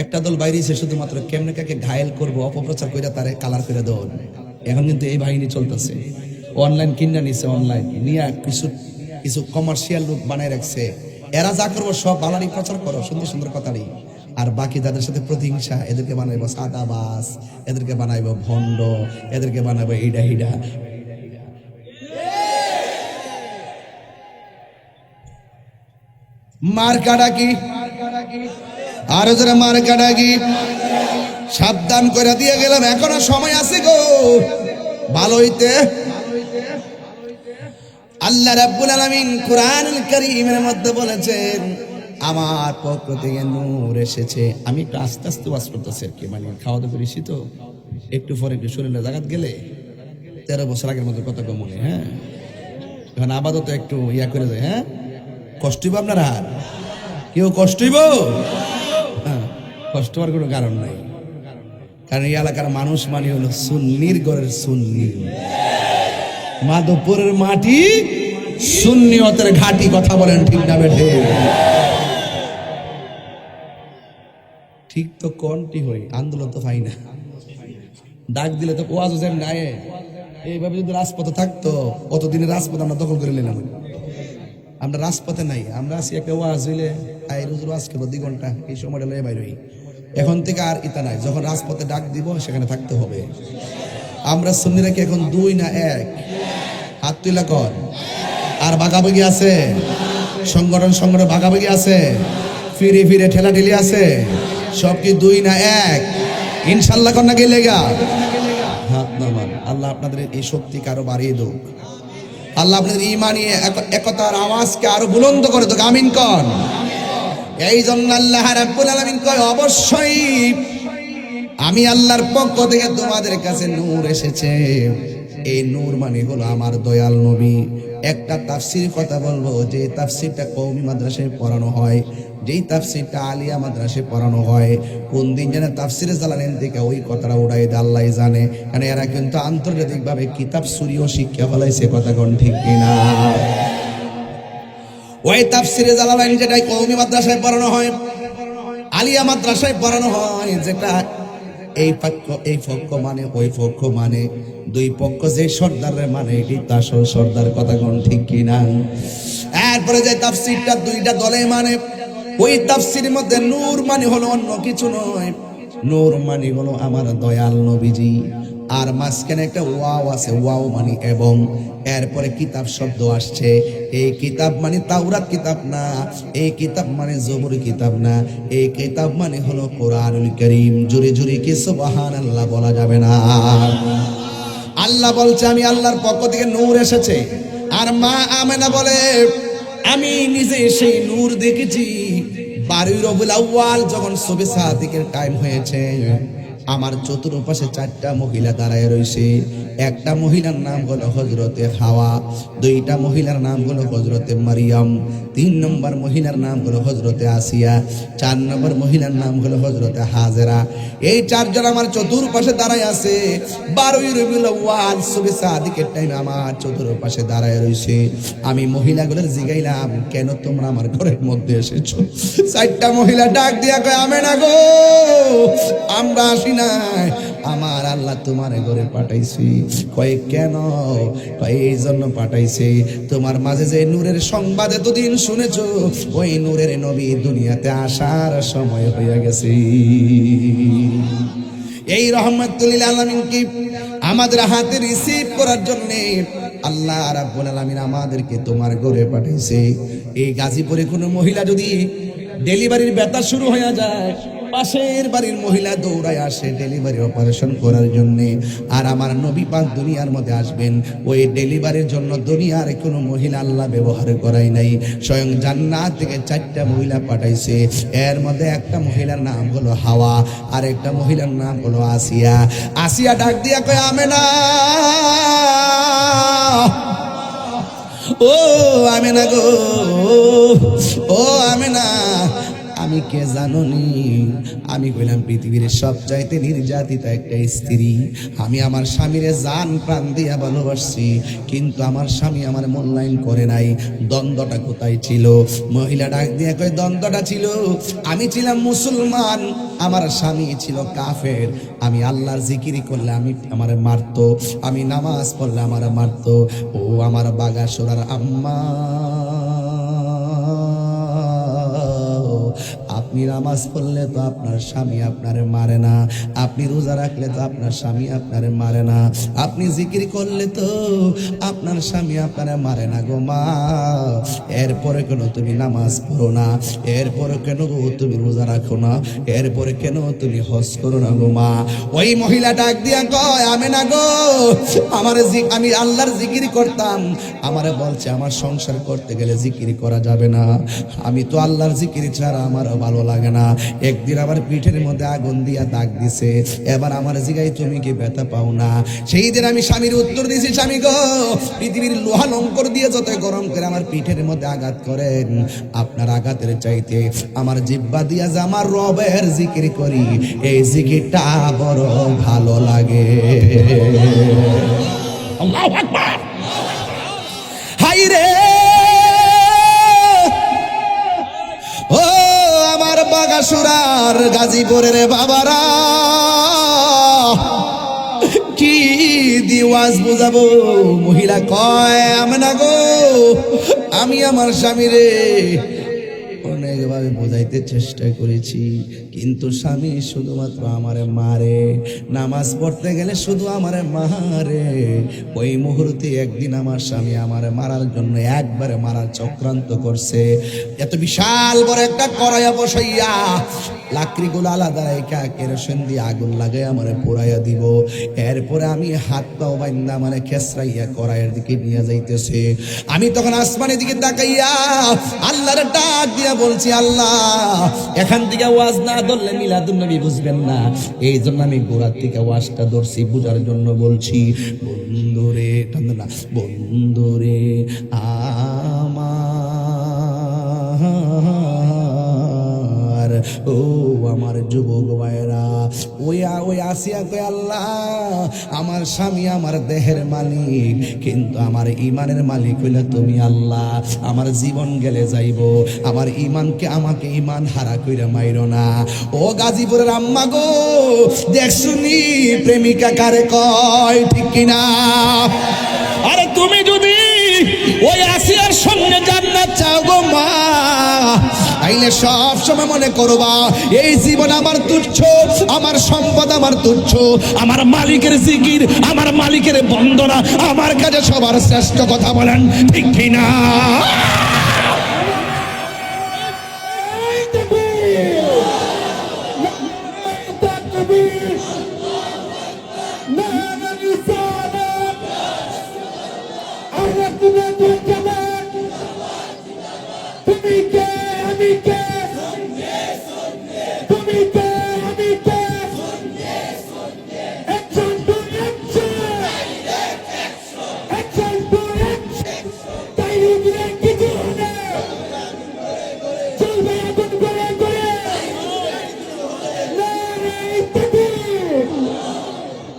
একটা দল বাইরে এসে শুধুমাত্র কেমনে কাকে ঘায়েল করবো অপপ্রচার করে তারে কালার করে দেওয়া। এখন কিন্তু এই বাহিনী চলতেছে, অনলাইন কিনা নিছে, অনলাইন নিয়ে কিছু কিছু কমার্শিয়াল রূপ বানায় রাখছে। এরা যা করবো সব বালারি প্রচার করো, সুন্দর সুন্দর কথারই। আর বাকি যাদের সাথে প্রতিহিংসা, এদেরকে বানাইবো সাদাবাস, এদেরকে বানাইবো ভণ্ড, এদেরকে বানাইবো ইডা হিডা। মার্কাটা কি, আরো যারা মার্কাটা কি, সাবধান করে দিয়ে গেলাম, এখনো সময় আছে গো ভালো হইতে। আল্লাহ রাব্বুল আলামিন কুরআনুল কারীমের মধ্যে বলেছেন, আমার পক্ষ থেকে নূর এসেছে। আমি একটু আস্তে আস্তে ওয়াজ করতেছি আর কি, মানে খাওয়া দাওয়া করেছি তো, একটু পরে একটু শরীরে জাগাত গেলে 13 বছর আগের মতো কথা মনে। হ্যাঁ, এখন আপাতত একটু ইয়া করে যায়। হ্যাঁ, কষ্ট হইব আপনার, আর কেউ কষ্ট হইব? হ্যাঁ, কষ্ট হওয়ার কোনো কারণ নাই, কারণ এই এলাকার মানুষ মানে হলো সুন্নির ঘরের সুন্নি, মাধবপুরের মাটি সুন্নিয়তের ঘাটি। কথা বলেন ঠিক না বেঠে? ঠিক তো কোনটি হই, আন্দোলন তো পাই না, ডাক দিলে তো ওয়াজ যেন নাই। এইভাবে যদি রাজপথে থাকতো, অতদিনের রাজপথ আমরা দখল করে নিলাম। আমরা রাজপথে নাই, আমরা আছি একটা ওয়াজ হইলে আই রোজ ওয়াজ করবো 2 ঘন্টা, এই সময়টা লয়ে বাইর হই। এখন থেকে আর ইতা নাই, যখন রাজপথে ডাক দিব সেখানে থাকতে হবে। আমরা সুন্নিরা কি এখন 2 না 1? হাত তুলা কর। আর ভাগাভাগি আছে, সংগঠন ভাগাভাগি আছে, ফিরে ফিরে ঠেলাঠেলি আছে, সব কি 2 না 1? ইনশাল্লাহ কন্যা গেলে গা হাত নামান। আল্লাহ আপনাদের এই শক্তিকে আরো বাড়িয়ে দেব। আল্লাহ আপনাদের ঈমানি একতার আওয়াজকে আরো বুলন্দ করে দেব। আমিন কন। এই জন্য আল্লাহ রাব্বুল আলামিন কয়, অবশ্যই আমি আল্লাহর পক্ষ থেকে তোমাদের কাছে নূর এসেছে। এই নূর মানে হলো আমার দয়াল নবী। একটা তাফসীর কথা বলবো, যে তাফসীরটা কওমি মাদ্রাসায় পড়ানো হয়, যেই তাফসীরটা আলিয়া মাদ্রাসায় পড়ানো হয়, কোন দিন যেন তাফসীরে জালালাইন থেকে ওই কথাটা উড়াই দেয় আল্লাহই জানে। কারণ এরা কিন্তু আন্তর্জাতিকভাবে কিতাব সুরিও শিক্ষা ফলাইছে, কথা কোন ঠিক কিনা? ওই তাফসীরে জালালাইন যেটা কওমি মাদ্রাসায় পড়ানো হয়, আলিয়া মাদ্রাসায় পড়ানো হয়, যেটা এই পক্ষ মানে ওই পক্ষ মানে, 2 পক্ষ যে সর্দারের মানে, এটি আসল সর্দার, কথা কোন ঠিক কিনা? এরপরে যে তাফসীরটা 2টা দলে মানে, ওই তাফসীরের মধ্যে নূর মানে হলো অন্য কিছু নয়, নূর মানে হলো আমার দয়াল নবীজি। আর মাঝখানে একটা ওয়াও আছে, ওয়াও মানে এবং। এরপরে কিতাব শব্দ আসছে, এই কিতাব মানে তাওরাত কিতাব না, এই কিতাব মানে জবুর কিতাব না, এই কিতাব মানে হলো কোরআনুল কারীম। জোরে জোরে কি সুবহানাল্লাহ বলা যাবে না? আল্লাহ বলছে, আমি আল্লাহর পক্ষ থেকে নূর এসেছে। আর মা আমেনা বলে, আমি নিজে সেই নূর দেখেছি। 12 রবিউল আউয়াল যখন সুবহ সাদিকের টাইম হয়েছে, আমার চতুর্পাশে 4টা মহিলা দাঁড়ায় রয়েছে। একটা মহিলার নাম হলো হযরতে হাওয়া, 2টা মহিলার নাম হলো হযরতে মারিয়াম, 3 নম্বর মহিলার নাম হলো হযরতে আসিয়া, 4 নম্বর মহিলার নাম হলো হযরতে হাজেরা। এই 4 জন আমার চতুর্পাশে দাঁড়ায় আছে। 12 রবিউল আউয়াল সুবহ সাদিকের টাইমে আমার চতুর্পাশে দাঁড়ায় রয়েছে। আমি মহিলাগুলোর জিগাইলাম, কেন তোমরা আমার ঘরের মধ্যে এসেছো? 4টা মহিলা ডাক দিয়া কয়, আমেনা গো, আমরা আসি নাই, আমার আল্লাহ তোমার ঘরে পাঠাইছি। কয় কেন? কয় এই জন্য পাঠাইছে, তোমার মাঝে যে নূরের সংবাদ এতদিন শুনেছো, ওই নূরের নবী দুনিয়াতে আসার সময় হয়ে গেছে। এই রহমাতুল লিল আলামিন কি আমাদের হাতে রিসিভ করার জন্য আল্লাহ রাব্বুল আলামিন আমাদেরকে তোমার ঘরে পাঠাইছে। এই গাজীপুরে কোনো মহিলা যদি ডেলিভারির ব্যথা শুরু হয়ে যায়, পাশের বাড়ির মহিলা দৌড়ায় আসে ডেলিভারি অপারেশন করার জন্য। আর আমার নবী পাক দুনিয়ার মধ্যে আসবেন, ওই ডেলিভারির জন্য দুনিয়ার কোনো মহিলা আল্লাহ ব্যবহার করাই নাই। স্বয়ং জান্নাত থেকে 4টা মহিলা পাঠাইছে। এর মধ্যে একটা মহিলার নাম হলো হাওয়া, আর একটা মহিলার নাম হলো আসিয়া। আসিয়া ডাক দিয়া কয়, আমেনা, ও আমেনা গো, ও আমেনা, আমি কে জানুনি? আমি কইলাম পৃথিবীর সবচাইতে নির্যাতিতা একটা স্ত্রী। আমি আমার স্বামীরে জান প্রাণ দিয়া ভালোবাসছি, কিন্তু আমার স্বামী আমার মূল্যায়ন করে নাই। দ্বন্দ্বটা কোথায় ছিল? মহিলা ডাক দিয়ে কয়, দ্বন্দ্বটা ছিল, আমি ছিলাম মুসলমান, আমার স্বামী ছিল কাফের। আমি আল্লাহর জিকিরি করলে আমারে মারতো, আমি নামাজ পড়লে আমারে মারতো। ও আমার বাগাসুরার আম্মা, আপনি নামাজ পড়লে তো আপনার স্বামী আপনারে মারে না, আপনি রোজা রাখলে তো আপনার স্বামী আপনারে মারে না, আপনি জিকির করলে তো আপনার স্বামী আপনারে মারে না গো মা। এরপরে কেন তুমি নামাজ পড়ো না? এরপরে কেন গো তুমি রোজা রাখো না? এরপরে কেন তুমি হজ করো না গো মা? ওই মহিলা ডাক দিয়া কয়, আমি না গো, আমি আল্লাহর জিকির করতাম, আমারে বলছে আমার সংসার করতে গেলে জিকির করা যাবে না। আমি তো আল্লাহর জিকির ছাড়া আমার ভালো লাগে না। একদিন আমার পিঠের মধ্যে আগুন দিয়া দাগ দিছে, এবার আমার জিগাই তুমি কি ব্যথা পাও না? সেই দিন আমি স্বামীর উত্তর দিয়েছি, স্বামী গো, পৃথিবীর লোহা লঙ্কর দিয়ে যত গরম করে আমার পিঠের মধ্যে আঘাত করেন, আপনার আঘাতের চাইতে আমার জিহ্বা দিয়া যে আমার রবের জিকির করি, এই জিকিরটা বড় ভালো লাগে। আল্লাহু আকবার। হাই রে ও আমার বাগাসুরার গাজীপুরের বাবারা, কি দিওয়াজ বুঝাবো? মহিলা কয়, আমি না গো, আমি আমার স্বামীরে অনেকভাবে বোঝাইতে চেষ্টা করেছি, কিন্তু স্বামী শুধুমাত্র আমারে মারে, নামাজ পড়তে গেলে শুধু আমারে মারে। ওই মুহূর্তে একদিন আমার স্বামী আমারে মারার জন্য একবারে মারার চক্রান্ত করছে। এত বিশাল বড় একটা কড়াইয়া বসাইয়া লাকড়িগুলো আলাদা রেখা কেরোসিন দিয়ে আগুন লাগাই আমারে পোড়াইয়া দিব। এরপরে আমি হাত পাও বাইন্দা মানে খেসরাইয়া কড়াইয়ের দিকে নিয়ে যাইতেছে। আমি তখন আসমানের দিকে তাকাইয়া আল্লাহর ডাক দিয়া বলছি, আল্লাহ, এখান থেকে ওয়াজ না ধরলে মিলাদুন নবী বুঝবেন না, এই জন্য আমি গোড়ার থেকে ওয়াজটা ধরছি, বুঝার জন্য বলছি। বন্ধুরে, না বন্ধুরে আমার, ও আমার যুবক ভাইরা, ওই আসিয়া কয়, আল্লাহ, আমার স্বামী আমার দেহের মালিক, কিন্তু আমার ইমানের মালিক হইলে তুমি আল্লাহ। আমার জীবন গেলে যাইব, আমার ইমানকে আমাকে ইমান হারা কইরা মাইরো না। ও গাজীপুরের আম্মা গো, দেখছুনি প্রেমিকা কারে কয়, ঠিক কিনা? আরে তুমি যদি ওই আসিয়ার সঙ্গে জান্নাত চাও গো মা, তাইলে সব সময় মনে করবা এই জীবন আমার তুচ্ছ, আমার সম্পদ আমার তুচ্ছ, আমার মালিকের জিকির, আমার মালিকের বন্দনা আমার কাছে সবার শ্রেষ্ঠ। কথা বলেন ঠিক কিনা?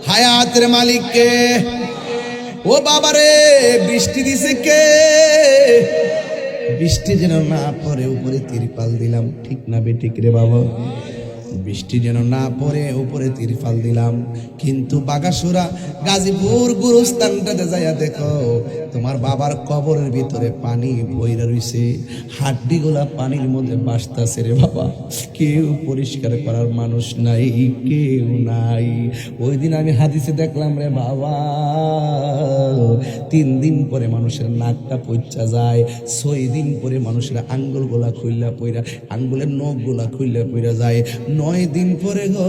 হায়াতের মালিক কে? ও বাবারে, বৃষ্টি দিছে কে? বৃষ্টি যেন না পড়ে উপরে তিরপাল দিলাম, ঠিক না বেঠিক রে বাবা? বৃষ্টি যেন না পড়ে উপরে তিরপাল দিলাম, কিন্তু বাগাসুরা গাজীপুর গুরুস্থানটাতে যাইয়া দেখো, তোমার বাবার কবরের ভিতরে পানি বইরা রইছে, হাড্ডিগুলা পানির মধ্যে ভাসতাছে রে বাবা। কেউ পরিষ্কার করার মানুষ নাই, কেউ নাই। ওই দিন আমি হাদিসে দেখলাম রে বাবা, 3 দিন পরে মানুষের নাকটা পচা যায়, 6 দিন পরে মানুষের আঙ্গুলগুলা খুইলা পইরা, আঙ্গুলের নখগুলা খুইলা পইরা যায়, 9 দিন পরে গো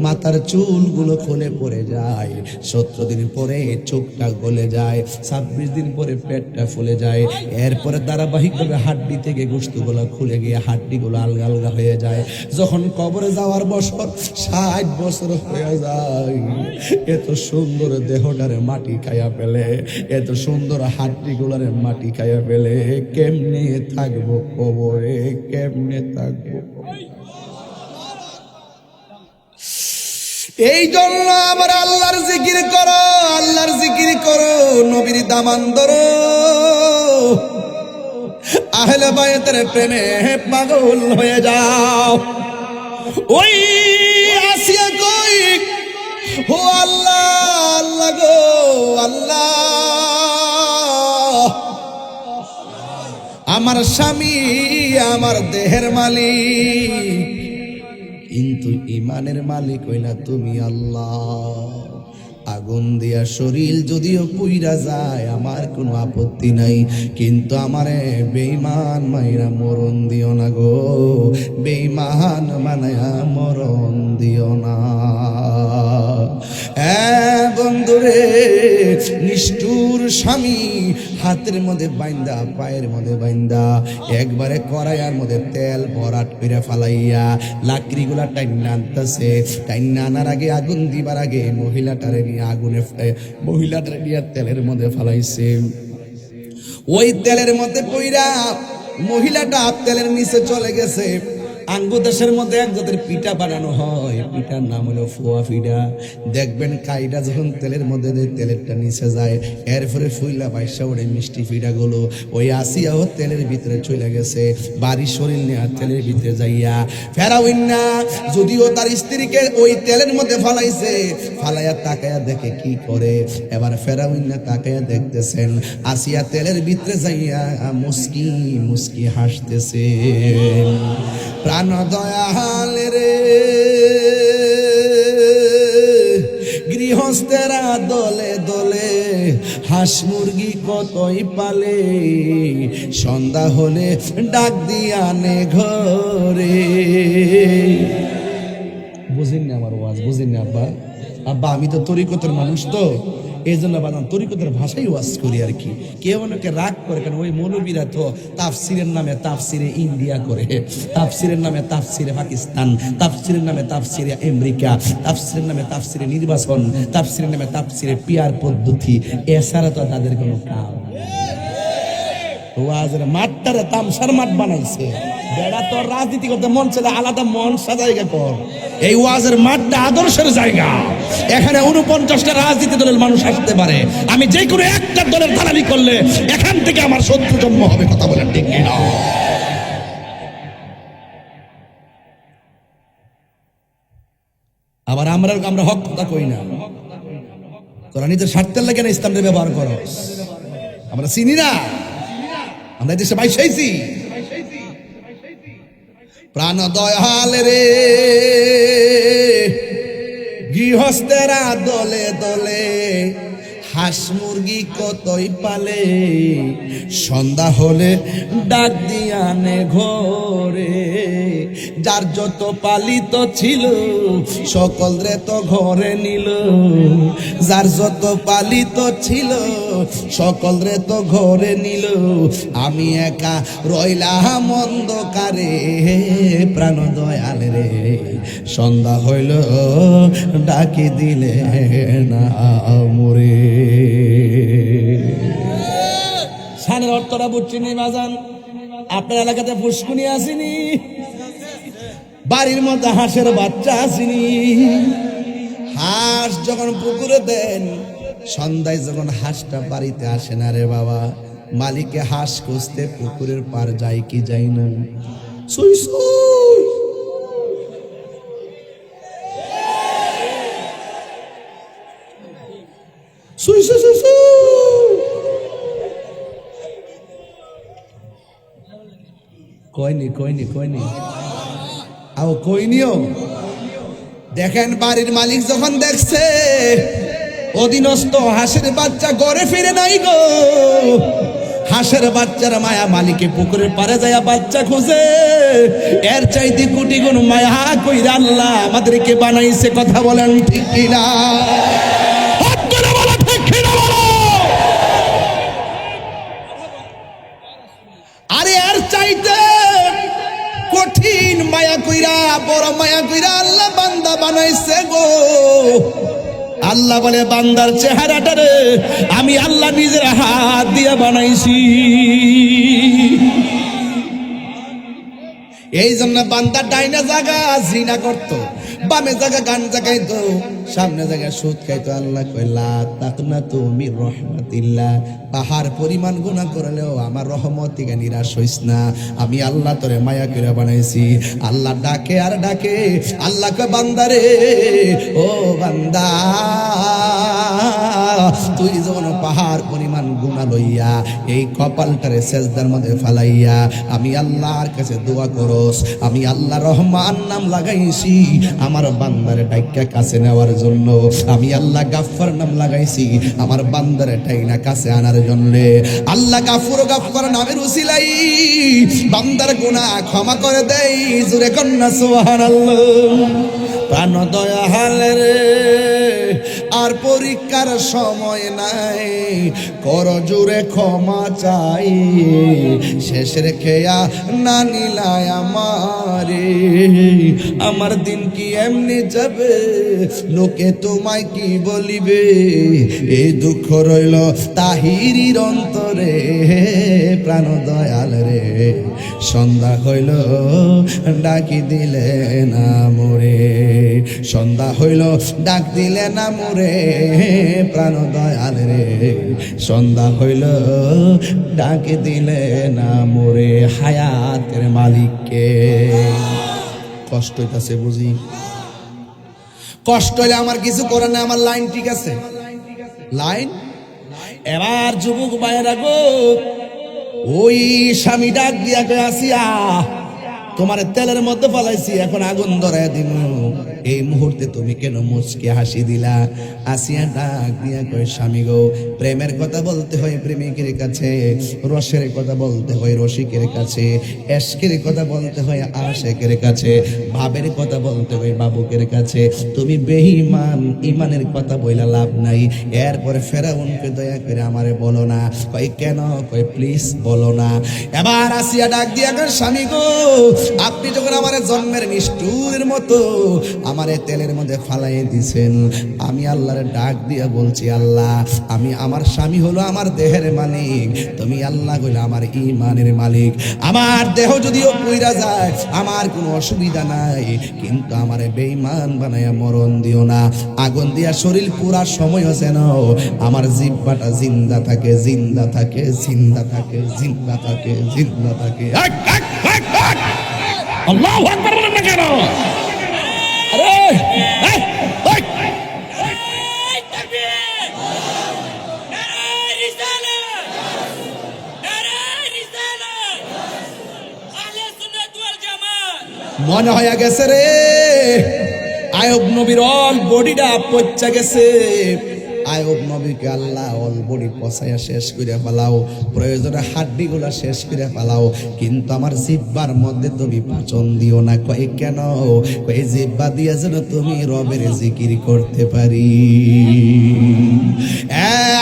মাথার চুলগুলো খুলে পড়ে যায়, 17 দিন পরে চোখটা গলে যায়, 26 দিন পরে পেটটা ফুলে যায়, এরপরে ধারাবাহিকভাবে হাড্ডি থেকে গোশতগুলো খুলে গিয়ে হাড্ডিগুলো আলগা আলগা হয়ে যায়। যখন কবরে যাওয়ার বছর 60 বছর হয়ে যায়, এত সুন্দর দেহটারে মাটি খাইয়া ফেলে, এত সুন্দর হাড্ডিগুলারে মাটি খাইয়া ফেলে, কেমনে থাকবো কবরে, কেমনে থাকবো? এই জন্য আবার আল্লাহর জিকির করো, আল্লাহর জিকির করো, নবীর দামান ধরো, আহলে বায়তের প্রেমে পাগল হয়ে যাও। ওই আসিয়া কই, ও আল্লাহ, আল্লাহ গো আল্লাহ, আমার স্বামী আমার দেহের মালিক, কিন্তু ইমানের মালিক হইলা তুমি আল্লাহ। আগুন দিয়া শরীর যদিও পুইরা যায় আমার কোনো আপত্তি নাই, কিন্তু আমারে বেঈমান মাইরা মরণ দিও না গো, বেঈমান মানায়া মরণ দিও না। বন্ধুরে, নিষ্ঠুর স্বামী হাতের মধ্যে বাইন্দা, পায়ের মধ্যে বাইন্দা, একবারে কড়াইয়ার মধ্যে তেল ভরাট করে ফালাইয়া লাকড়িগুলা টাইনা আনতেছে। টাইনা আনার আগে, আগুন দিবার আগে মহিলাটারে নিয়ে আগুনে, মহিলাটারে নিয়ে তেলের মধ্যে ফালাইছে। ওই তেলের মধ্যে পইরা মহিলাটা তেলের নিচে চলে গেছে। আঙ্গু দেশের মধ্যে এক জাতের পিঠা বানানো হয়, পিঠার নাম হলো ফোয়া পিঠা। দেখবেন কাইটা যখন তেলের মধ্যে তেলেরটা নিচে যায়, এরপরে ফুইলা বাইসা ওড়ে মিষ্টি পিঠাগুলো। ওই আসিয়াও তেলের ভিতরে চলে গেছে, বাড়ির শরীর নিয়ে তেলের ভিতরে যাইয়া ফেরাউন না যদিও তার স্ত্রীকে ওই তেলের মধ্যে ফালাইছে, ফালাইয়া তাকায়া দেখে কি করে। এবার ফেরাউন না তাকায়া দেখতেছেন আসিয়া তেলের ভিতরে যাইয়া মুস্কি মুস্কি হাসতেছে। প্রাণ দয়াল রে, গৃহস্থেরা দলে দলে হাঁস মুরগি কতই পালে, সন্ধ্যা হলে ডাক দিয়া নে ঘরে। বুঝেন না আমার ওয়াজ, বুঝেন না আব্বা? আব্বা আমি তো তরিকতের মানুষ, তো এই জন্য বাদাম তরিকতের ভাষাই ওয়াজ করি আর কি। কেউ অনেকে রাগ করে, কারণ ওই মৌলবীরা তো তাফসিরের নামে তাফসিরে ইন্ডিয়া করে, তাফসিরের নামে তাফসিরে পাকিস্তান, তাফসিরের নামে তাফসিরে আমেরিকা, তাফসিরের নামে তাফসিরে নির্বাচন, তাফসিরের নামে তাফসিরে পিয়ার পদ্ধতি, এছাড়া তো তাদের কোনো কাম। ওয়াজের মাঠটারে তামসার মাঠ বানাইছে। বেড়া তোর রাজনীতি করতে মন চাইলে আলাদা মন সাজাইগা কর। এই ওয়াজের মাঠটা আদর্শের জায়গা, এখানে 49টা রাজনীতি দলের মানুষ আসতে পারে। আমি যে কোনো একটা দলের দালালি করলে এখান থেকে আমার শত্রু জন্ম হবে। কথা বলেন ঠিক কিনা? আবার আমরা হক কথা কই না, তোরা নিজের স্বার্থের লাগে না ইসলামের ব্যবহার করো। আমরা চিনি না, আমরা দেশে বাইসাইছি। প্রাণ দয়াল রে, গৃহস্থেরা দলে দলে হাঁস মুরগি কতই পালে, সন্ধ্যা হলে ডাক দিয়া নে ঘরে। যার যত পালিত ছিল সকল রে তো ঘরে নিল, যার যত পালিত ছিল সকল রে তো ঘরে নিল। আমি একা রইলাম অন্ধকারে, প্রাণ দয়াল রে, সন্ধ্যা হইল ডাকি দিলে না মরে। সানের অর্থটা বুঝছিনি বাজান? আপনার এলাকাতে পুষ্কুনি আসেনি? বাড়ির মধ্যে হাঁসের বাচ্চা আসেনি? হাঁস যখন পুকুরে দেন, সন্ধ্যায় যখন হাঁসটা বাড়িতে আসে না রে বাবা, মালিকে হাঁস খুঁজতে পুকুরের পার যায় কি যায় না? সুই সুই সুই সুই সুই সুই। কয়নি কয়নি কয়নি আও কইনিও। দেখেন বাড়ির মালিক যখন দেখছে অধীনস্থ হাঁসের বাচ্চা ঘরে ফিরে নাই গো, হাঁসের বাচ্চার মায়া মালিকে পুকুরের পারে যায় বাচ্চা খুঁজে, এর চাইতে কোটি গুণ মায়া কইরা আল্লাহ আমাদেরকে বানাইছে। কথা বলেন ঠিক কিনা? হাত তুলে বলো ঠিক কিনা বলো। আরে এর চাইতে কঠিন মায়া কইরা, বড় মায়া কইরা আল্লাহ বান্দা বানাইছে গো। আল্লাহ বলে বান্দার চেহারাটারে আমি আল্লাহ নিজের হাত দিয়ে বানাইছি। এই জন্য বান্দা ডাইনা জায়গা জিনা করতো, বামে জায়গা গাঞ্জা খাইতো, সামনে জায়গা সুদ খাইতো। আল্লাহ কয় লা তাকনাতু মির রাহমাতিল্লাহ, পাহাড় পরিমাণ গুনাহ করলেও আমার রহমত থেকে নিরাশ হইস না, আমি আল্লাহ তোরে মায়া করে বানাইছি। আল্লাহ ডাকে আর ডাকে, আল্লাহ কয় বান্দারে ও বান্দা, তুই যখন পাহাড় পরিমাণ গুনাহ লইয়া এই কপালটারে সেজদার মধ্যে ফালাইয়া আমি আল্লাহর কাছে দোয়া করস, আমি আল্লাহ রহমান নাম লাগাইছি আমার বান্দারে ডাইকা কাছে নেওয়ার জন্য, আমি আল্লাহ গাফফার নাম লাগাইছি আমার বান্দারে টাইনা কাছে আনার জন্য। আল্লাহ গাফুর গাফফার নামের উসিলাই বান্দার গুনাহ ক্ষমা করে দেই। জোরে কন্যা সুবহানাল্লাহ। প্রাণ দয়াল রে আর পরীক্ষার সময় নাই, কর জোরে ক্ষমা চাই, শেষের খেয়া না নিলায় আমারে, আমার দিন কি এমনি যাবে, লোকে তোমায় কি বলিবে, এই দুঃখ রইল তাহিরির অন্তরে। প্রাণ দয়াল রে সন্ধ্যা হইল ডাকি দিলে না মোরে, সন্ধ্যা হইল ডাক দিলে না মোরে, প্রাণ দয়াল রে সন্ধ্যা হইল ডাক দিলে না মোরে। হায়াতের মালিককে কষ্ট হইতাছে বুঝি, কষ্ট হইলে আমার কিছু করে না, আমার লাইন ঠিক আছে, লাইন। এবার যুবক ভাইয়েরা গো, ওই স্বামী ডাক দিয়া কই আসিয়া তোমার তেলের মধ্যে ফলাইছি, এখন আগুন ধরায় দিন, এই মুহূর্তে তুমি কেন মুচকে হাসি দিলা? আসিয়া ডাক দিয়া কয় স্বামী গো, প্রেমের কথা বলতে হয় প্রেমিকের কাছে, রসের কথা বলতে হয় রসিকের কাছে, এশকের কথা বলতে হয় আশেকের কাছে, ভাবের কথা বলতে হয় বাবুকের কাছে। তুমি বেঈমান, ইমানের কথা বইলা লাভ নাই। এরপরে ফেরাউনকে দয়া করে আমারে বলো না। কয় কেন? কয় প্লিজ বলো না। এবার আসিয়া ডাক দিয়া কয় স্বামী গো, আপনি যখন আমার জন্মের নিষ্ঠুরের মতো আমারে তেলের মধ্যে ফালাইয়ে দিছেন, আমি আল্লাহর ডাক দিয়া বলছি আল্লাহ, আমি আমার স্বামী হলো আমার দেহের মালিক, তুমি আল্লাহ হইলো আমার ইমানের মালিক। আমার দেহ যদিও পুইরা যায় আমার কোনো অসুবিধা নাই, কিন্তু আমারে বেঈমান বানায়া মরণ দিও না। আগুন দিয়া শরীর পুরা সময়ও যেন আমার জিহ্বাটা জিন্দা থাকে, জিন্দা থাকে, জিন্দা থাকে, জিন্দা থাকে, জিন্দা থাকে। আল্লাহু আকবার বলেন না কেন? আরে এই তাকবীর, নারে রিসালাত, নারে রিসালাত, আহলে সুন্নাত ওয়াল জামাত। মনে হয়ে গেছে রে আয়ুব নবীর অল বডিটা পচা গেছে। আয়ুব নবীকে আল্লাহ অল বডি পচাইয়া শেষ করে ফেলাও, প্রয়োজনে হাড্ডিগুলা শেষ করে ফেলাও, কিন্তু আমার জিহ্বার মধ্যে তুমি পাচন দিও না। কয় কেন? কয় জিহ্বা দিয়ে যেন তুমি রবের জিকির করতে পারি।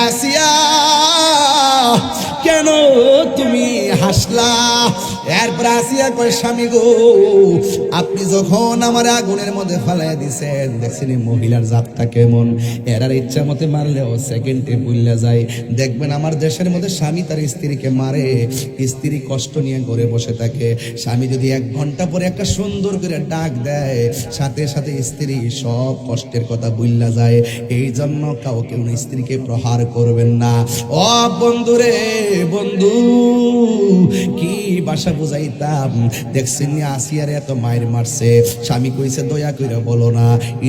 আসিয়া কেন তুমি হাসলা? এরপর আসিয়া কয় স্বামী গো, আপনি যখন আমার আগুনের মধ্যে ফেলাইয়া দিছেন, দেখছেন মহিলার জাতটা কেমন, এরার ইচ্ছা মতে মারলেও সেকেন্ডে ভুলে যায়। দেখবেন আমার দেশের মধ্যে স্বামী তার স্ত্রীকে মারে, স্ত্রী কষ্ট নিয়ে ঘরে বসে থাকে। স্বামী যদি 1 ঘন্টা পরে একটা সুন্দর করে ডাক দেয়, সাথে সাথে স্ত্রী সব কষ্টের কথা ভুলে যায়। এই জন্য কাউকে স্ত্রীকে প্রহার করবেন না। ও বন্ধু রে বন্ধু, কি ভাষা বুঝাইতাম। দেখছেন আসিয়ার এত মায়ের মারছে, স্বামী কইছে দয়া কইরা বলো না।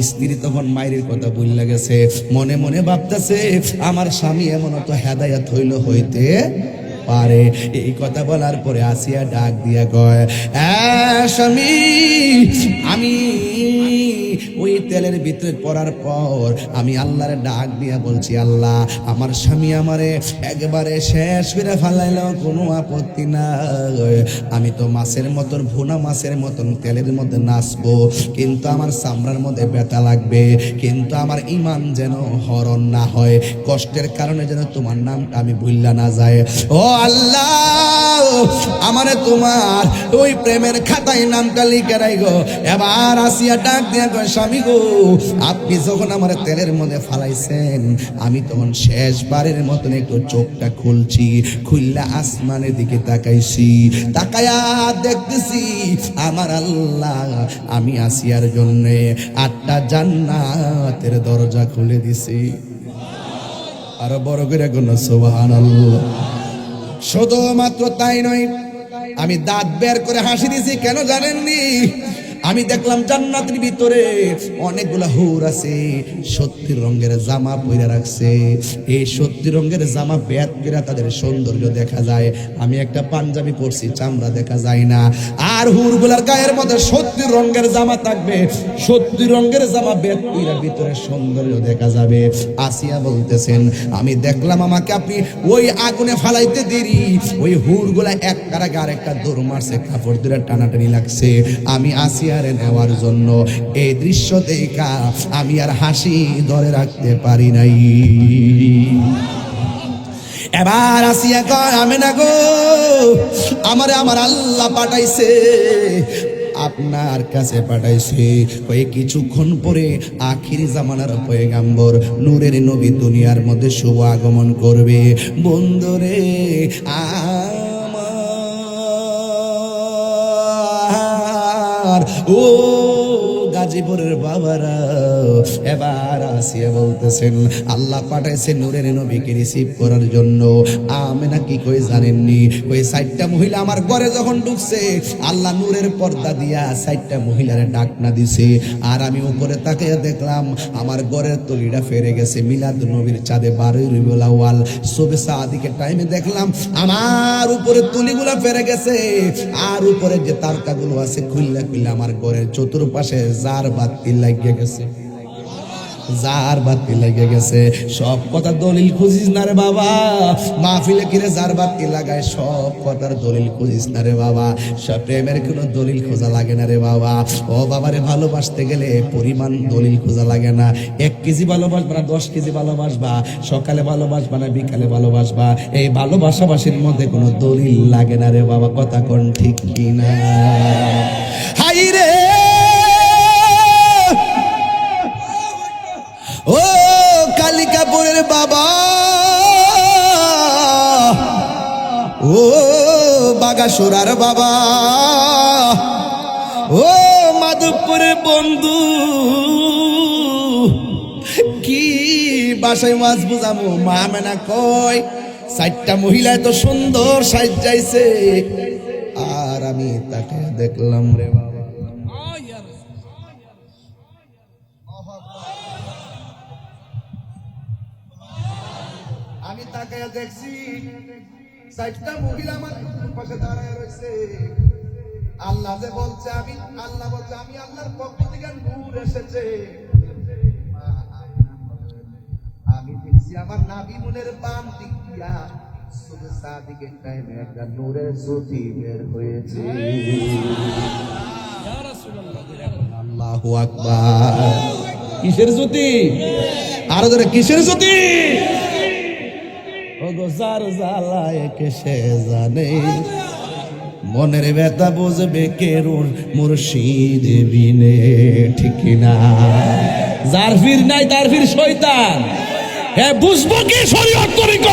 স্ত্রী তখন মায়ের কথা ভুলে গেছে, মনে মনে ভাবতেছে আমার স্বামী এমন তো হেদায়েত হইল হইতে পারে। এই কথা বলার পরে আসিয়া ডাক দিয়া কয়, স্বামী, আমি ওই তেলের ভিতরে পড়ার পর আমি আল্লাহরে ডাক দিয়া বলছি, আল্লাহ আমার স্বামী আমারে একবারে শেষ করে ফেলাইলেও কোনো আপত্তি নাই। আমি তো মাছের মতন, ভুনা মাছের মতন তেলের মধ্যে নাচবো, কিন্তু আমার চামড়ার মধ্যে ব্যথা লাগবে, কিন্তু আমার ইমান যেন হরণ না হয়, কষ্টের কারণে যেন তোমার নামটা আমি ভুললা না যায়। ও আল্লাহ, আমারে তোমার ওই প্রেমের খাতায় নামটা লিখে রাখো। এবার আসিয়া ডাক দিয়া কয়, স্বামী গো, আপনি যখন আমার তেলের মধ্যে ফালাইছেন, আমি তখন শেষবারের মতন একটু চোখটা খুলছি, খুললা আসমানের দিকে তাকাইছি, তাকায়া দেখতেছি আমার আল্লাহ আমি আসিয়ার জন্য 8টা জান্নাতের দরজা খুলে দিছি। আরো বড় করে কোন সুবহানাল্লাহ। শুধুমাত্র তাই নয়, আমি দাঁত বের করে হাসি দিছি, কেন জানেননি? আমি দেখলাম জান্নাতের ভিতরে অনেকগুলা হুর আছে, 70 রঙের জামা পরে রাখছে। এই 70 রঙের জামা বেদ করে তাদের সৌন্দর্য দেখা যায়। আমি একটা পাঞ্জাবি পরছি, চামড়া দেখা যায় না। আর হুরগুলার গায়ের মধ্যে 70 রঙের জামা থাকবে, 70 রঙের জামা বেদ করে ভিতরে সৌন্দর্য দেখা যাবে। আসিয়া বলতেছেন, আমি দেখলাম আমাকে আপনি ওই আগুনে ফালাইতে দেরি, ওই হুরগুলা একটার আগে আরেকটা দৌড় মারছে, কাপড় ধরে টানাটানি লাগছে। আমি আসিয়ারে নেওয়ার জন্য এই দৃশ্য দেখা আমি আর হাসি ধরে রাখতে পারি নাই। এবার আসিয়া কয়, আমি না গো, আমারে আমার আল্লাহ পাঠাইছে, আপনার কাছে পাঠাইছে। ওই কিছুক্ষণ পরে আখিরি জামানার পয়গাম্বর নূরের নবী দুনিয়ার মধ্যে শুভ আগমন করবে। বন্ধুরে, ও গাজীপুরের বাবারা, এবার আসিয়া বলতেছেন, আল্লাহ পাঠাইছে নূরের নবীকে রিসিভ করার জন্য। আমেনা কি কই জানেননি? ওই 4টা মহিলা আমার ঘরে যখন ঢুকছে, আল্লাহ নূরের পর্দা দিয়া 4টা মহিলারে ডাকনা দিছে। আর আমি উপরে তাকিয়ে দেখলাম আমার ঘরের তলিটা ফেরে গেছে। মিলাদ নবীর চাঁদে 12 রবিউল আউয়াল সুবহ সাদিকের টাইমে দেখলাম আমার উপরে তলিগুলা ফেরে গেছে। আর উপরে যে তারকাগুলো আছে খুললা খুললা আমার ঘরের চতুর্পাশে জার বাতি লাগিয়ে গেছে, জার বাতি লাগিয়ে গেছে। সব কথা দলিল খুঁজিস না রে বাবা, মাহফিলে কিরে জার বাতি লাগায়, সব কথার দলিল খুঁজিস না রে বাবা, সব প্রেমের কোনো দলিল খোঁজা লাগে না রে বাবা। ও বাবারে, ভালোবাসতে গেলে পরিমাণ দলিল খোঁজা লাগে না। 1 কেজি ভালোবাসবা না 10 কেজি ভালোবাসবা, সকালে ভালোবাসবা না বিকালে ভালোবাসবা, এই ভালোবাসাবাসীর মধ্যে কোনো দলিল লাগে না রে বাবা। কথা কোন ঠিক কিনা? হাই রে, ও কালিকাপুরের বাবা, ও বাগাসুরার বাবা, ও মাধবপুরের বন্ধু, কি বাসায় মাছ বুঝামো? মা মেনা কয় 4টা মহিলা এত সুন্দর সাজাইছে, আর আমি তাকে দেখলাম রে বাবা, আমি তাকে দেখছি 4টা মহিলা আমার পাশে দাঁড়ায় রয়েছে। আল্লাহ যে বলছে, আল্লাহ বলছে আমি আল্লাহর পক্ষ থেকে নূর এসেছে। আমি দেখছি আমার নাবি মুনের বাম দিক দিয়া সুবহ সাদিকের টাইমে একটা নূরের জ্যোতি বের হয়েছে। আল্লাহু আকবার। কিসের জ্যোতি? আরো ধরে, কিসের জ্যোতি? ও গো জার জ্বালায় কে সে জানে, মনের ব্যথা বুঝবে কেরুন মুর্শিদ বিনে, ঠিক না? যার ফির নাই তার ফির শয়তান। হ্যাঁ, বুঝবো কি শরীয়ত তরিকত,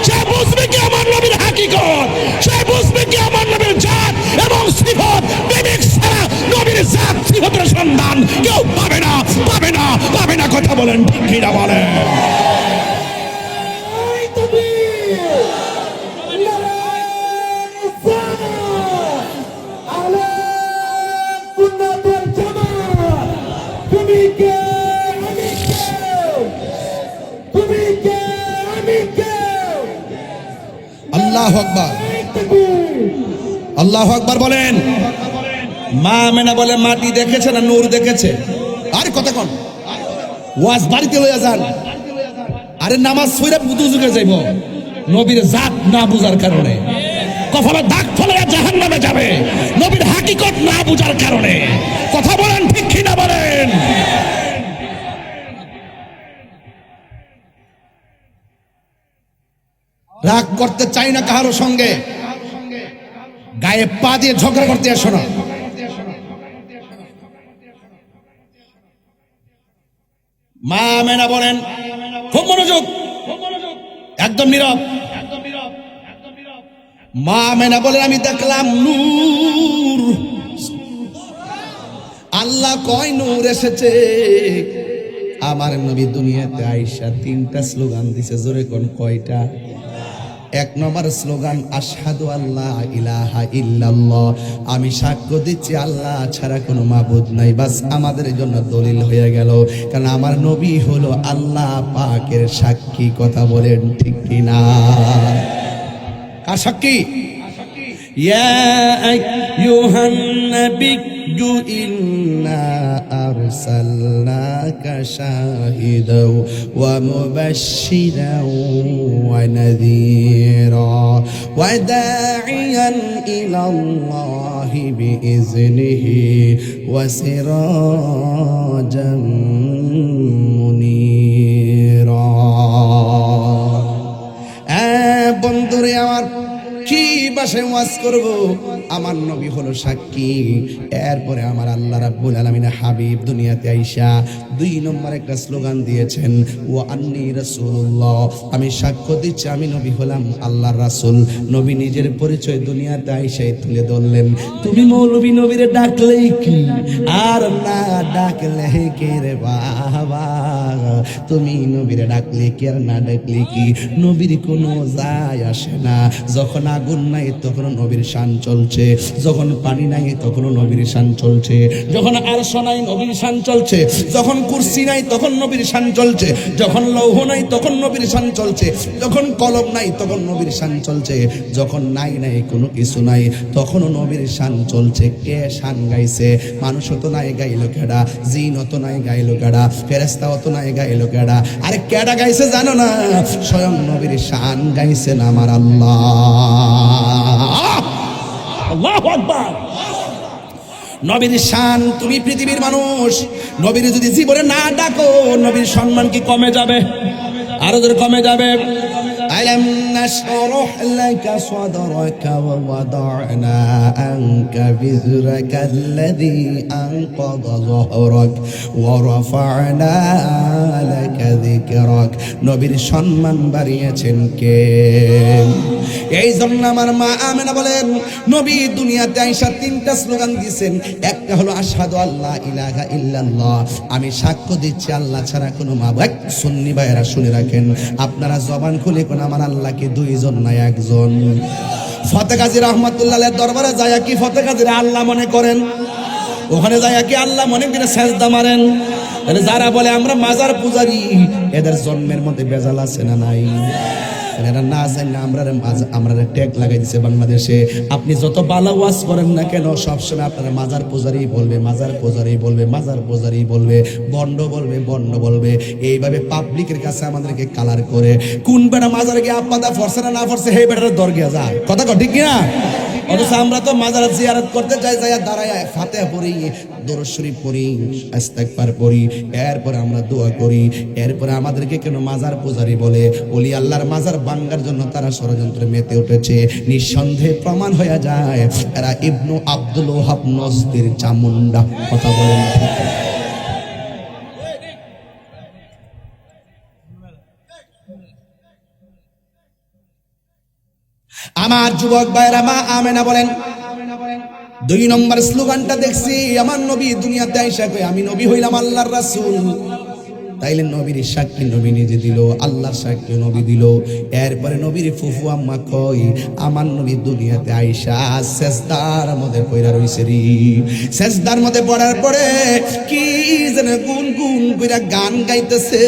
সে বুঝবে কি আমার নবীর হাকিকত, সে বুঝবে কি আমার নবীর জাত এবং সিফত। বিবেক ছাড়া নবীর জাত সিফতের সন্ধান কেউ পাবে না, পাবে না, পাবে না। কথা বলেন ঠিক কিনা বলেন? আল্লাহু আকবার, আল্লাহু আকবার বলেন। মা আমেনা বলে মাটি দেখেছে না নূর দেখেছে? আরে কথা কোন ওয়াজ বাড়িতে লইয়া যান। আরে নামাজ পড়ে বুঝু যুগে যাইব নবীর জাত না বুঝার কারণে, কপালে দাগ ফলে জাহান্নামে যাবে নবীর হাকিকত না বুঝার কারণে। কথা বলেন ঠিক কি না বলেন? রাগ করতে চাই না কারোর সঙ্গে, গায়ে পা দিয়ে ঝগড়া করতে আসো না। মা আমেনা বলেন, খুব মনোযোগ, একদম নীরব। মা আমেনা বলেন আমি দেখলাম নূর। আল্লাহ কয় নূর এসেছে। আমার নবী দুনিয়াতে আইসা 3টা স্লোগান দিছে, জোরে কোন কয়টা? 1 নম্বর স্লোগান আশহাদু আল্লাহ ইলাহা ইল্লাল্লাহ, আমি সাক্ষ্য দিচ্ছি আল্লাহ ছাড়া কোনো মাবুদ নাই। বাস আমাদের জন্য দলিল হয়ে গেল, কারণ আমার নবী হলো আল্লাহ পাকের সাক্ষী। কথা বলেন ঠিক কি না? কার সাক্ষী? ইয়া আইয়ুহান নাবিয়্যু ইন্না আরসালনাকা শাহিদাও ওয়া মুবাশশিরাও ওয়া নাযীরা ওয়া দাঈয়ান ইলাল্লাহি বিইজনিহি ওয়া সিরাজাম মুনীরা। বন্ধুরে আমার, কি ভাষায় ওয়াজ করব? আমার নবী হলো সাক্ষী। এরপরে আমার আল্লাহ রাব্বুল আলামিন হাবিব দুনিয়াতে আইসা 2 নম্বর একটা স্লোগান দিয়েছেন, ওয়া আন্নী রাসূলুল্লাহ, আমি সাক্ষ্য দিচ্ছি আমি নবী হলাম আল্লাহর রাসূল। নবী নিজের পরিচয় দুনিয়াতে আইসাই তুলে ধরলেন। তুমি মৌলবী নবীরে ডাকলেই কি আর না ডাকলে কে রে বাবা, তুমি নবীরে ডাকলে কি আর না ডাকলে কি, নবীর কোনো যায় আসে না। যখন আগুন নাই তখন নবীর শান চলছে, যখন পানি নাই তখন নবীর শান চলছে, যখন আরশ নাই নবীর শান চলছে, যখন কুরসি নাই তখন নবীর শান চলছে, যখন লৌহ নাই তখন নবীর শান চলছে, যখন কলম নাই তখন নবীর শান চলছে, যখন নাই কোনো কিছু নাই তখনও নবীর শান চলছে। কে শান গাইছে? মানুষ তো নাই গাইলো কেডা, জিন তো নাই গাইলো কেডা, ফেরেশতা তো নাই গাইলো কেডা। আরে কেডা গাইছে জানো না? স্বয়ং নবীর শান গাইছেন আমার আল্লাহ। আল্লাহু আকবার। নবীর শান, তুমি পৃথিবীর মানুষ, নবীর যদি জীবনে না ডাকো নবীর সম্মান কি কমে যাবে? আরো জোরে কমে যাবে। আলাম নাশরাহ লাকা সাদরাকা ওয়া ওয়াদা'না আনকা বিযরাকা আল্লাযী আনকাযা যহরাক ওয়া রাফা'না লাকা যিকরাক। নবীর সম্মান বাড়িয়েছেন কে? এই জন্য আমার মা আমেনা বলেন, নবী দুনিয়াতে আইসা 3টা স্লোগান দিয়েছেন। একটা হলো আশহাদু আল্লাহ ইলাহা ইল্লাল্লাহ, আমি সাক্ষ্য দিচ্ছি আল্লাহ ছাড়া কোনো মাবুদ। সুন্নি ভাইয়েরা শুনে রাখেন, আপনারা জবান খুলে কোন আমার আল্লাহকে 2 জন না 1 জন? ফতে কাজী রহমাতুল্লাহ আলাইহির দরবারে যায় কি ফতে কাজীরা আল্লাহ মনে করেন? ওখানে যায় কি আল্লাহ মনে করে সেজদা মারেন? যারা বলে আমরা মাজার পূজারি, এদের জন্মের মধ্যে বেজাল আছে না নাই? এরা না জানি আমরা ট্যাগ লাগাই দিছে বাংলাদেশে। আপনি যত বালা ওয়াজ করেন না কেন, সবসময় আপনারা মাজার পূজারি বলবে, মাজার পূজারি বলবে, মাজার পূজারি বলবে, বন্ড বলবে, বন্ড বলবে। এইভাবে পাবলিকের কাছে আমাদেরকে কালার করে। কোন বেটা মাজারে গিয়ে আপাদা ফরছে না ফরছে, হে বেটার দর গিয়া যায়। কথা ঠিক কিনা? অথচ আমরা তো মাজার জিয়ারত করতে যাই, যাই দাঁড়ায় ফাতিহা পড়ি, দরুদ শরীফ পড়ি, ইস্তিগফার পড়ি, এরপরে আমরা দোয়া করি। এরপরে আমাদেরকে কেন মাজার পূজারি বলে? ওলি আল্লাহর মাজার ভাঙার জন্য তারা ষড়যন্ত্রে মেতে উঠেছে। নিঃসন্দেহে প্রমাণ হয়ে যায় এরা ইবনু আব্দুল ওহাব নজদির চামুন্ডা। কথা বলেন ঠিক? আমার যুবক ভাইরা, মা আমেনা বলেন, 2 নম্বর স্লোগানটা দেখছি আমার নবী দুনিয়াতে আইসা কই আমি নবী হইলাম আল্লাহর রাসূল। তাইলে নবীর সাক্ষী নবী নিজে দিল, আল্লাহর সাক্ষী নবী দিল। এরপরে নবীর ফুফু আম্মা কই আমার নবী দুনিয়াতে আইসা সেজদার মধ্যে পড়া রইছে রে। সেজদার মধ্যে পড়ার পরে কি যেন গুনগুন কইরা গান গাইতেছে।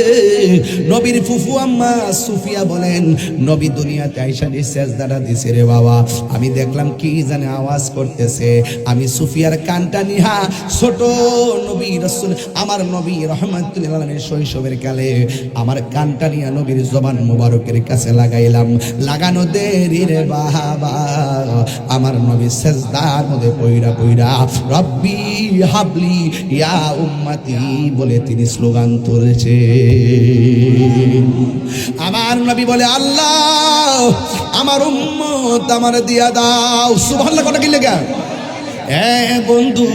নবীর ফুফু আম্মা সুফিয়া বলেন নবী দুনিয়াতে আইসা যে সেজদাটা দিছে রে বাবা, আমি দেখলাম কি জানে আওয়াজ করতেছে। আমি সুফিয়ার কানটা নিহা ছোট নবী রাসূল আমার নবী রাহমাতুল্লিল আলামিন শৈশবের কালে আমার কানটা নিয়া নবীর জবান মোবারকের কাছে লাগাইলাম। লাগানো দেরি রে বাবা, আমার নবী সেজদার মধ্যে পইরা পইরা রব্বি হাবলি ইয়া উম্মতি বলে তিনি স্লোগান তুলেছে। আমার নবী বলে আল্লাহ আমার উম্মত আমার দিয়া দাও। সুবহানাল্লাহ কথা কি লেখা? বন্ধু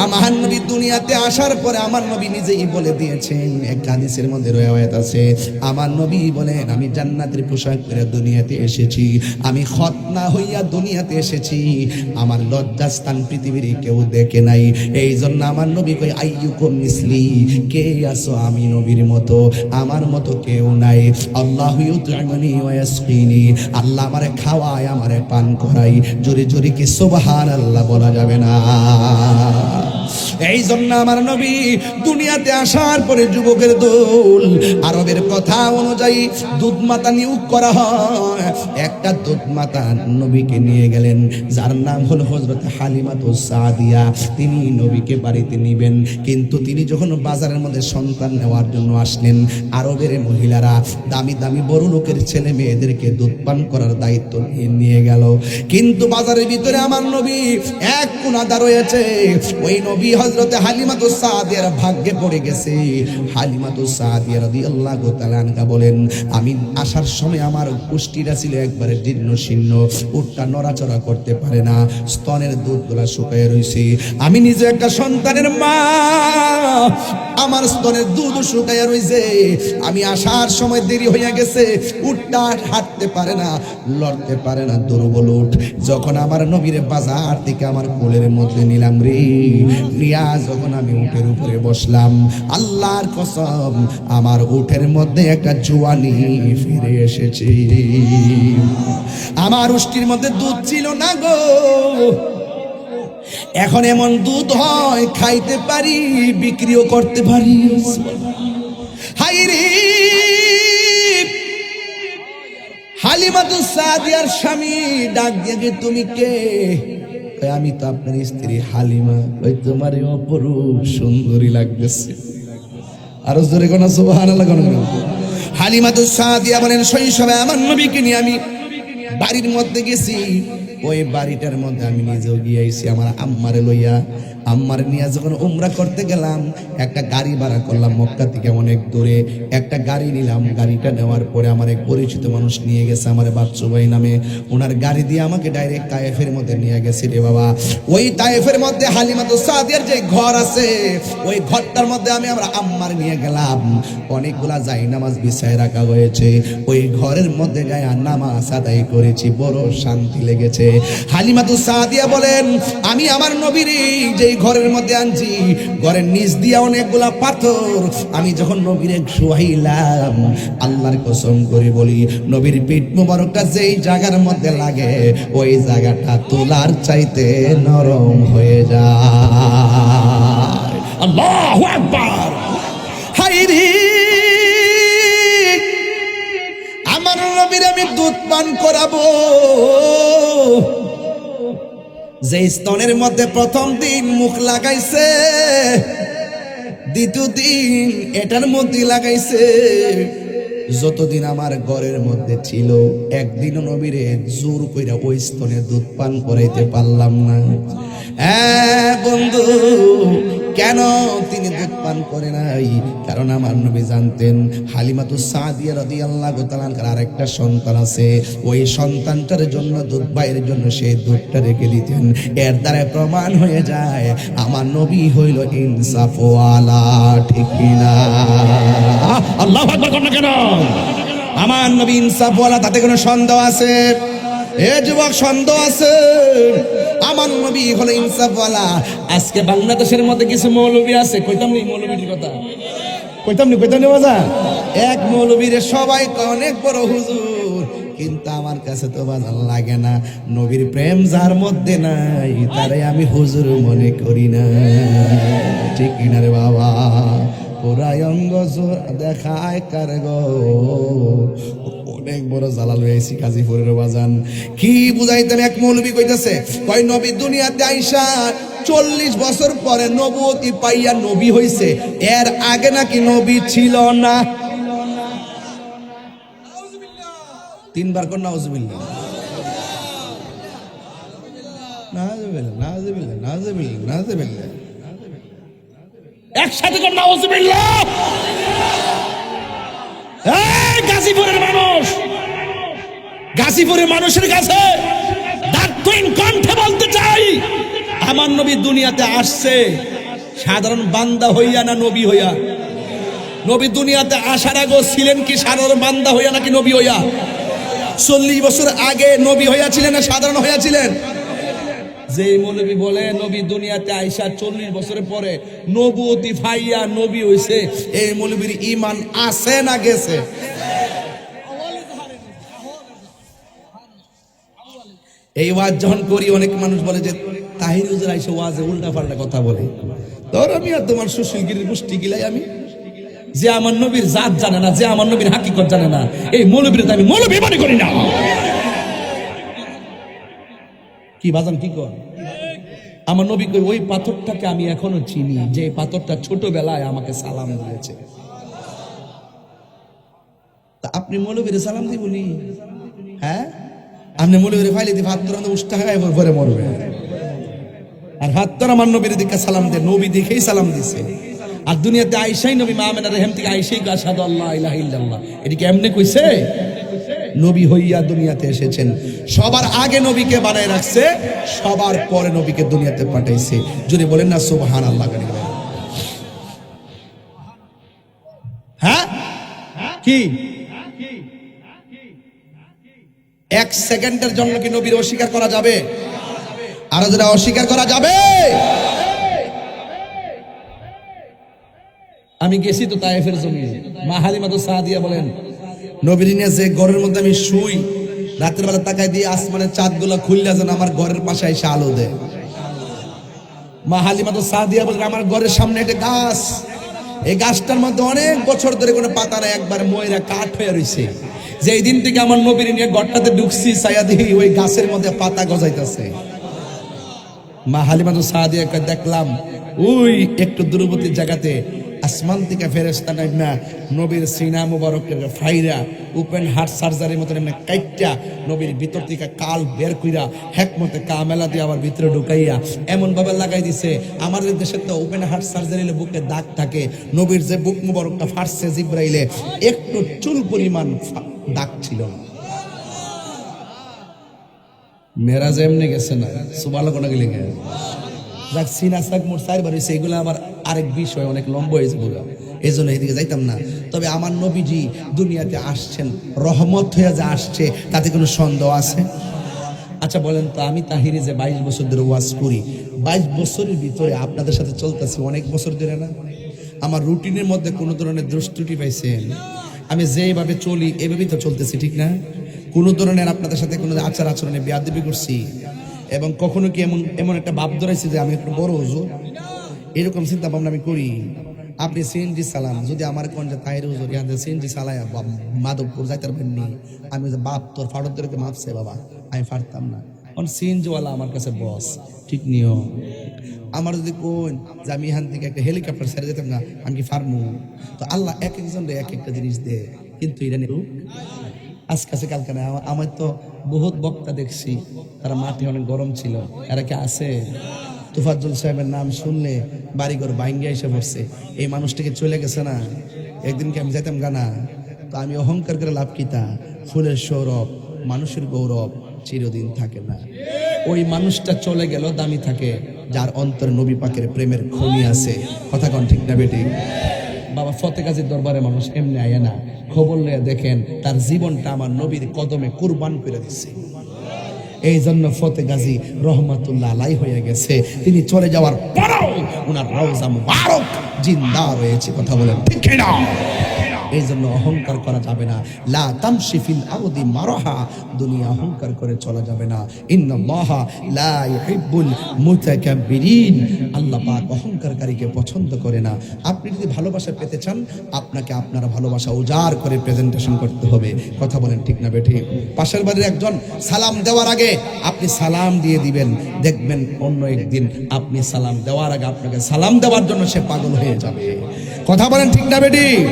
আমার নবী দুনিয়াতে আসার পরে আমার নবী নিজেই বলে দিয়েছেন, এক হাদিসের মধ্যে রওয়ায়াত আছে, আমার নবী বলেন আমি জান্নাতের পোশাক পরে দুনিয়াতে এসেছি, আমি খতনা হইয়া দুনিয়াতে এসেছি, আমার লজ্জাস্থান পৃথিবীর কেউ দেখে নাই। এই জন্য আমার নবী কই আইয়ুকুম মিসলি, কে আছো আমি নবীর মতো, আমার মতো কেউ নাই। আল্লাহু ইউতইমুনি ওয়া ইয়াসকিনি, আল্লাহ আমারে খাওয়ায় আমারে পান করায়। জোরে জোরে কি সুবহানাল্লাহ বলা যাবে না? এই জন্য আমার নবী দুনিয়াতে আসার পরে যুবকের দোল, আরবের কথা অনুযায়ী দুধ মাতা নিয়োগ করা হয়। একটা দুধ মাতা নবীকে নিয়ে গেলেন, যার নাম হলো হযরত হালিমাতুস সাদিয়া। তিনি নবীকে বাড়িতে নিবেন, কিন্তু তিনি যখন বাজারের মধ্যে সন্তান নেওয়ার জন্য আসলেন, আরবের মহিলারা দামি দামি বড় লোকের ছেলে মেয়েদেরকে দুধ পান করার দায়িত্ব নিয়ে গেল। কিন্তু বাজারের ভিতরে আমার নবী এক কুনাদা রয়েছে, ওই নবী হযরতে হালিমাতুস সাদিয়ার ভাগ্যে পড়ে গেছে। হালিমাতুস সাদিয়া রাদিয়াল্লাহু তাআলা আনহা বলেন আমি আসার সময় আমার কুষ্টিটা ছিল একবারে জীর্ণ শীর্ণ, উটটা নড়াচড়া করতে পারে না, স্তনের দুধগুলা শুকায় রইছে। আমি নিজে একটা সন্তানের মা, আমার স্তনের দুধ শুকায় রইছে। আমি আসার সময় দেরি হইয়া গেছে, উটটা হাঁটতে পারে না, লড়তে পারে না, দুর্বল উট। যখন আমার নবীর বাজার থেকে আমার কোলের মধ্যে নিলাম রে, নিয়া যখন আমি উটের উপরে বসলাম, আল্লাহর কসম আমার উটের মধ্যে একটা জোয়ানি ফিরে এসেছে। আমার উষ্টির মধ্যে দুধ ছিল না গো, এখন এমন দুধ হয় খাইতে পারি, বিক্রিও করতে পারি। হাই রে হালিমাতুস সাদিয়ার স্বামী ডাক দিয়ে তুমি কে? আমি তো আপনার স্ত্রী হালিমা। ওই তোমার অপরূপ সুন্দরী লাগতেছে। আরো জোরে কোন সুবহানাল্লাহ কোন। হালিমাতুস সাদিয়া বলেন শৈশবে আমার নবীকে নিয়ে আমি বাড়ির মধ্যে গেছি, ওই বাড়িটার মধ্যে আমি নিজেও গিয়েছি আমার আম্মারে লইয়া। আম্মার নিয়ে যখন উমরা করতে গেলাম, একটা গাড়ি ভাড়া করলাম মক্কা থেকে অনেক দূরে, একটা গাড়ি নিলাম। গাড়িটা নেওয়ার পরে আমার এক পরিচিত মানুষ নিয়ে গেছে, আমার বাচ্চু ভাই নামে, ওনার গাড়ি দিয়ে আমাকে ডাইরেক্ট তায়েফের মধ্যে নিয়ে গেছে রে বাবা। ওই তায়েফের মধ্যে হালিমাতুস সাদিয়ার যে ঘর আছে, ওই ঘরটার মধ্যে আমি আমার আম্মার নিয়ে গেলাম। অনেকগুলা জায়নামাজ বিছায় রাখা হয়েছে, ওই ঘরের মধ্যে গায়ে নামাজ আদায় করেছি, বড় শান্তি লেগেছে। হালিমাতুস সাদিয়া বলেন আমি আমার নবীর যে ঘরের মধ্যে আনছি, ঘরের নিচ দিয়া অনেকগুলা পাথর, আমি যখন নবীরে শুয়াইলাম, আল্লাহর কসম করে বলি নবীর পিঠ মোবারকটা যেই জায়গার মধ্যে লাগে, ওই জায়গাটা তোলার চাইতে নরম হয়ে যায়। আল্লাহু আকবার। হাই রে আমার নবীর আমি দুধ পান করাবো, যে স্তনের মধ্যে প্রথম দিন মুখ লাগাইছে, দ্বিতীয় দিন এটার মধ্যে লাগাইছে। যতদিন আমার ঘরের মধ্যে ছিল, একদিনও নবীরে জোর কইরা ওই স্তনে দুধ পান করাইতে পারলাম না। বন্ধু কেন তিনি দুধ পান করে নাই? কারণ আমার নবী জানতেন হালিমাতুস সাদিয়া রাদিয়াল্লাহু তাআলা আনহার আরেকটা সন্তান আছে, ওই সন্তানটার জন্য দুধ বাইরের জন্য সেই দুধটা রেখে দিতেন। এর দ্বারা প্রমাণ হয়ে যায় আমার নবী হইল ইনসাফওয়ালা, ঠিক কিনা? আল্লাহু আকবার কোন কেন? আমার নবী ইনসাফওয়ালা, তাতে কোনো সন্দেহ আছে? এ যুবক সন্দেহ আছে? আমার নবী হলো ইনসাফওয়ালা। আজকে বাংলাদেশের মধ্যে কিছু মৌলবী আছে, কইতাম এই মৌলবীর কথা, কইতাম নি বাজান, এক মৌলবীরে সবাই অনেক বড় হুজুর, কিন্তু আমার কাছে তো বাজান লাগে না। নবীর প্রেম যার মধ্যে নাই তারে আমি হুজুর মনে করি না, ঠিক কিনা রে বাবা? পুরাই অঙ্গ দেখায় কার গো, অনেক বড় জালাল হয়েছি গাজীপুরের বাজান। কি বুঝাইতেন? এক মৌলবী কইতেছে, কয় নবী দুনিয়াতে আইসা 40 বছর পরে নবুয়তি পাইয়া নবী হইছে, এর আগে নাকি নবী ছিল না। 3 বার কোন নাউজুবিল্লাহ, নাউজুবিল্লাহ, নাউজুবিল্লাহ, নাউজুবিল্লাহ, নাউজুবিল্লাহ, একসাথে কোন নাউজুবিল্লাহ। এই গাজীপুরের মানুষ, গাজীপুরের মানুষের কাছে দাঁতহীন কণ্ঠে বলতে চাই, আমার নবী দুনিয়াতে আসছে সাধারণ বান্দা হইয়া না নবী হইয়া? নবী দুনিয়াতে আসার আগে ছিলেন কি সাধারণ বান্দা হইয়া নাকি নবী হইয়া? 40 বছর আগে নবী হইয়াছিলেন না সাধারণ হইয়াছিলেন? যে মৌলবী বলে নবী দুনিয়াতে আইসা 40 বছরের পরে নবুয়তি ফাইয়া নবী হইছে, এই মৌলবীর ঈমান আছে না গেছে? এই ওয়াজ যখন করি অনেক মানুষ বলে যে তাহির হুজুর আইসা ওয়াজে উল্টা পাল্টা কথা বলে। ধর আমি আর তোমার সুশীলগিরির গোষ্ঠী গিলাই আমি, যে আমার নবীর জাত জানে না, যে আমার নবীর হাকিকত জানে না, এই মৌলবীর আমি মৌলবী মনে করি না। কি বাজান কি কর? আমার নবী কই ওই পাথরটাকে আমি এখনো চিনি, যে পাথরটা ছোটবেলায় আমাকে সালাম দিয়েছে। তা আপনি মৌলবীর সালাম দিবনি? হ্যাঁ, আপনি মৌলবীর ফাইলে দিয়ে ভাত তোরা উষ্টা খায় ভরে মরবে, আর হাত তোর আমার নবীর দিকে সালাম দে, নবী দেখেই সালাম দিছে। আর দুনিয়াতে আইসাই নবী মা আমেনার রেহেম থেকে আইসাই আশহাদু আল্লা ইলাহা ইল্লাল্লাহ, এটা কি এমনি কইছে? নবী হইয়া দুনিয়াতে এসেছেন। সবার আগে নবীকে বানায় রাখছে, সবার পরে নবীকে দুনিয়াতে পাঠাইছে। যদি বলেন না সুবহানাল্লাহ। হ্যাঁ কি 1 সেকেন্ডের জন্য কি নবীর অস্বীকার করা যাবে? আর যারা অস্বীকার করা যাবে? আমি গেছি তো তায়েফের জমিনে, মা হালিমা সাদিয়া বলেন নবীর নিয়ে যে ঘরের মধ্যে আমি শুই, রাতের বেলা তাকায় দিয়ে আসমানের চাঁদগুলো খুললে যেন আমার ঘরের পাশে এসে আলো দেয়। মা হালিমা সাদিয়া বলেন আমার ঘরের সামনে একটা গাছ, এই গাছটার মধ্যে অনেক বছর ধরে কোনো পাতা নাই, একবার ময়রা কাঠ হয়ে রয়েছে। যেই দিন থেকে আমার নবীর নিয়ে ঘরটাতে ঢুকছি, ছায়া দেখি ওই গাছের মধ্যে পাতা গজাইতেছে। মা হালিমা সাদিয়াকে দেখলাম ওই একটু দূরবর্তী জায়গাতে আসমান থেকে ফেরেশতা নাইমা নবীর সিনা মুবারকের ফাইরা ওপেন হার্ট সার্জারির মতন এমনি কাইটটা নবীর ভিতর থেকে কাল বের কইরা হেকমতে কামেলা দিয়ে আবার ভিতরে ঢুকাইয়া এমন ভাবে লাগাই দিছে, আমাদের দেশে তো ওপেন হার্ট সার্জারিলে বুকে দাগ থাকে, নবীর যে বুক মুবারকটা ফাটছে জিব্রাইলে একটু চুল পরিমাণ দাগ ছিল না। মেরাজ এমনি গেছে না, সুবহানাল্লাহ কোনা গেলে যাক সিনা সাক মোর 4 বার হইছে, এগুলো আবার আরেক বিষয়, অনেক লম্বা হয়েছে বলে এই জন্য এদিকে যাইতাম না। তবে আমার নবীজি দুনিয়াতে আসছেন রহমত হয়ে যা আসছে, তাতে কোনো সন্দেহ আছে? আচ্ছা বলেন তো, আমি তাহিরি যে 22 বছর ধরে ওয়াজ করি, 22 বছরের ভিতরে আপনাদের সাথে চলতেছি অনেক বছর ধরে না, আমার রুটিনের মধ্যে কোনো ধরনের দোষ ত্রুটি পাইছেন? আমি যেভাবে চলি এভাবেই তো চলতেছি, ঠিক না? কোনো ধরনের আপনাদের সাথে কোনো আচার আচরণে বেয়াদবি করছি? এবং কখনো কি এমন একটা ভাব ধরেছি যে আমি একটু বড় হুজুর, এরকম চিন্তা ভাবনা আমি করি? আপনি সিএনজি সালাম যদি আমার কোন যে তাহির হুজুর ইয়াদের সিএনজি চালায় মাধবপুর যাইতে পারবেননি, আমি যে বাপ তোর ফাটকদেরকে মাপছে বাবা, আমি পারতাম না। কারণ সিএনজিওয়ালা আমার কাছে বস, ঠিক নিয়ম। আমার যদি কোন যে আমি এখান থেকে একটা হেলিকপ্টার ছেড়ে যেতাম না, আমি কি ফার্মু? তো আল্লাহ এক একজন এক একটা জিনিস দে, কিন্তু এটা নেই আজকে কালকে না। আমার তো বহুত বক্তা দেখছি, তারা মাটি অনেক গরম ছিল, এরা কি আছে? তোফাজ্জল সাহেবের নাম শুনলে বাড়িঘর ভাঙ্গিয়া এসে পড়ছে, এই মানুষটাকে চলে গেছে না। একদিনকে আমি যাইতাম গানা, তো আমি অহংকার করে লাভ কিতা? ফুলের সৌরভ মানুষের গৌরব চিরদিন থাকে না। ওই মানুষটা চলে গেল দামি থাকে, যার অন্তরে নবী পাকের প্রেমের খনি আছে। কথা কন ঠিক না বেটি? বাবা ফতে কাজীর দরবারে মানুষ এমনি আয় না, খবর নিয়ে দেখেন তার জীবনটা আমার নবীর কদমে কুরবান করে দিচ্ছে। এই জন্য ফতে গাজী রহমাতুল্লাহ আলাই হয়ে গেছে। তিনি চলে যাওয়ার পরও ওনার রওজা মুবারক জিন্দা রয়েছে। কথা বলেন ঠিক কিনা? এই জন্য অহংকার করা যাবে না। লা তামশি ফিল আরদি মারহা, দুনিয়া অহংকার করে চলা যাবে না। ইন্নাল্লাহা লা ইউহিব্বুল মুতাকাব্বিরিন, আল্লাহ পাক অহংকারকারীকে পছন্দ করে না। আপনি যদি ভালোবাসা পেতে চান, আপনাকে আপনার ভালোবাসা উজাড় করে প্রেজেন্টেশন করতে হবে। কথা বলেন ঠিক না বেঠিক? পাশের বাড়ির একজন সালাম দেওয়ার আগে আপনি সালাম দিয়ে দিবেন, দেখবেন অন্য একদিন আপনি সালাম দেওয়ার আগে আপনাকে সালাম দেওয়ার জন্য সে পাগল হয়ে যাবে। কথা বলেন ঠিক না বেঠিক?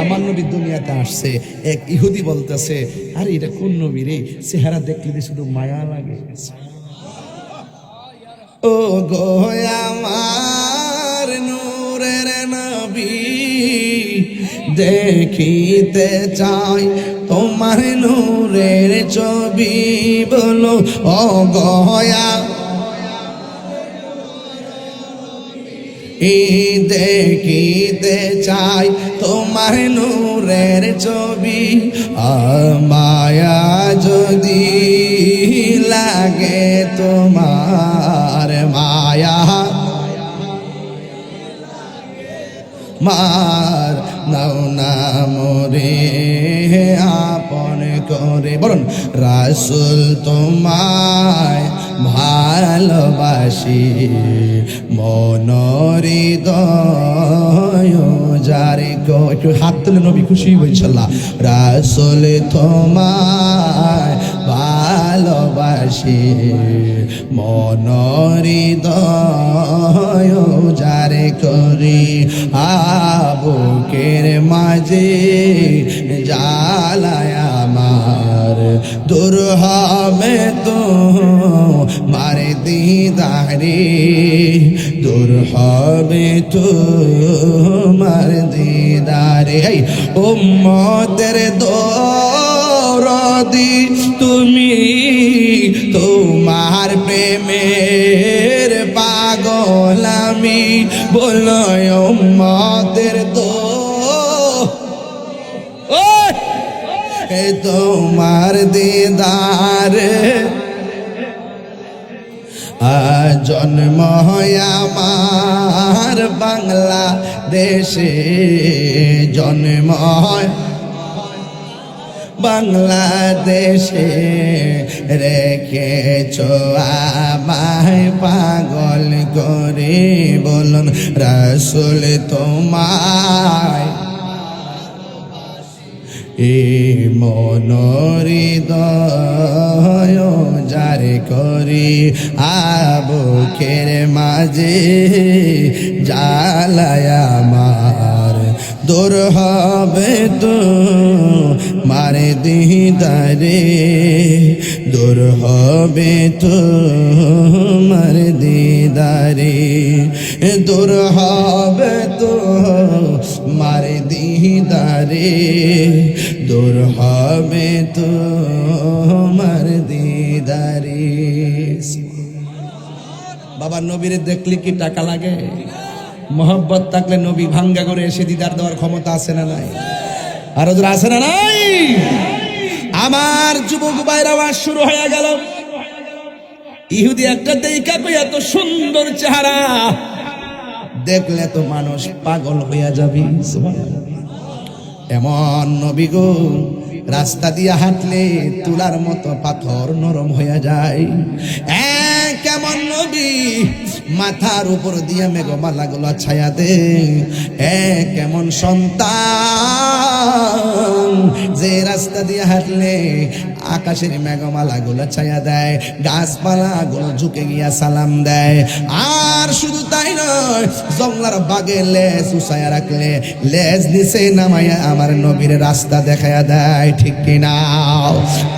আমার নবী দুনিয়াতে আসছে, এক ইহুদি বলতেছে, আরে এটা কোন নবী রে, চেহারা দেখলে শুধু মায়া লাগে। ও গো আমার নূরের নবী, দেখিতে চাই তোমার নূরের ছবি, বলো ও গয়া দেখিতে চাই তোমার নূরের ছবি, মায়া যদি লাগে তোমার, মায়া মার নাও না মোরে আপন করে। বলুন রাসূল তোমায় ভালোবাসি, মনরি হৃদয় যারে গো। একটু হাত তুলে নবী খুশি ইনশাআল্লাহ। রাসূল তোমায় ভালোবাসি, মনরি হৃদয় যারে করি, বুকের মাঝে জ্বালায় আমার, দূর হবে তো মারে দিদারে, দূর হবে তো মার দিদারে। উম্মতের দরদি তুমি, তোমার প্রেমের পাগল আমি, বলো উম্মতের তোমার দিদার, জন্ম আমার বাংলাদেশে, জন্ম বাংলাদেশে, রেখেছো আমায় পাগল করে। বলুন রাসূল তোমায় মনরি হৃদয় যারে করি, বুকের মাঝে জ্বালায় আমার, দূর হবে তো মারে দিদারে, দূর হবে তো মারে দিদারে, দূর হবে তো মারে দিদারে, দূর হবে তো মার দিদারে। বাবা নবীর দেখলে কি টাকা লাগে? মোহব্বত থাকলে নবী ভাঙ্গা করে এসে দিদার দেওয়ার ক্ষমতা আছে না নাই? আর ওদের আছে না নাই? আমার যুবক ভাইরা আওয়াজ শুরু হয়ে গেল। ইহুদি একটা দেখা কই এত সুন্দর চেহারা দেখলে তো মানুষ পাগল হইয়া যাবে। এমন নবী গো, রাস্তা দিয়া হাঁটলে তুলার মতো পাথর নরম হইয়া যায়। কেমন নবী, মাথার উপর দিয়ে মেঘমালা গুলো ছায়া দে। কেমন সন্তান, যে রাস্তা দিয়ে হাঁটলে আকাশের মেঘমালা গুলো ছায়া দেয়, গাছপালা গুলো ঝুঁকে গিয়া সালাম দেয়। আর শুধু তাই নয়, জঙ্গলার বাগে লেজ উসায়া রাখলে লেজ নিচে নামাইয়া আমার নবীর রাস্তা দেখায়া দেয়। ঠিক কিনা?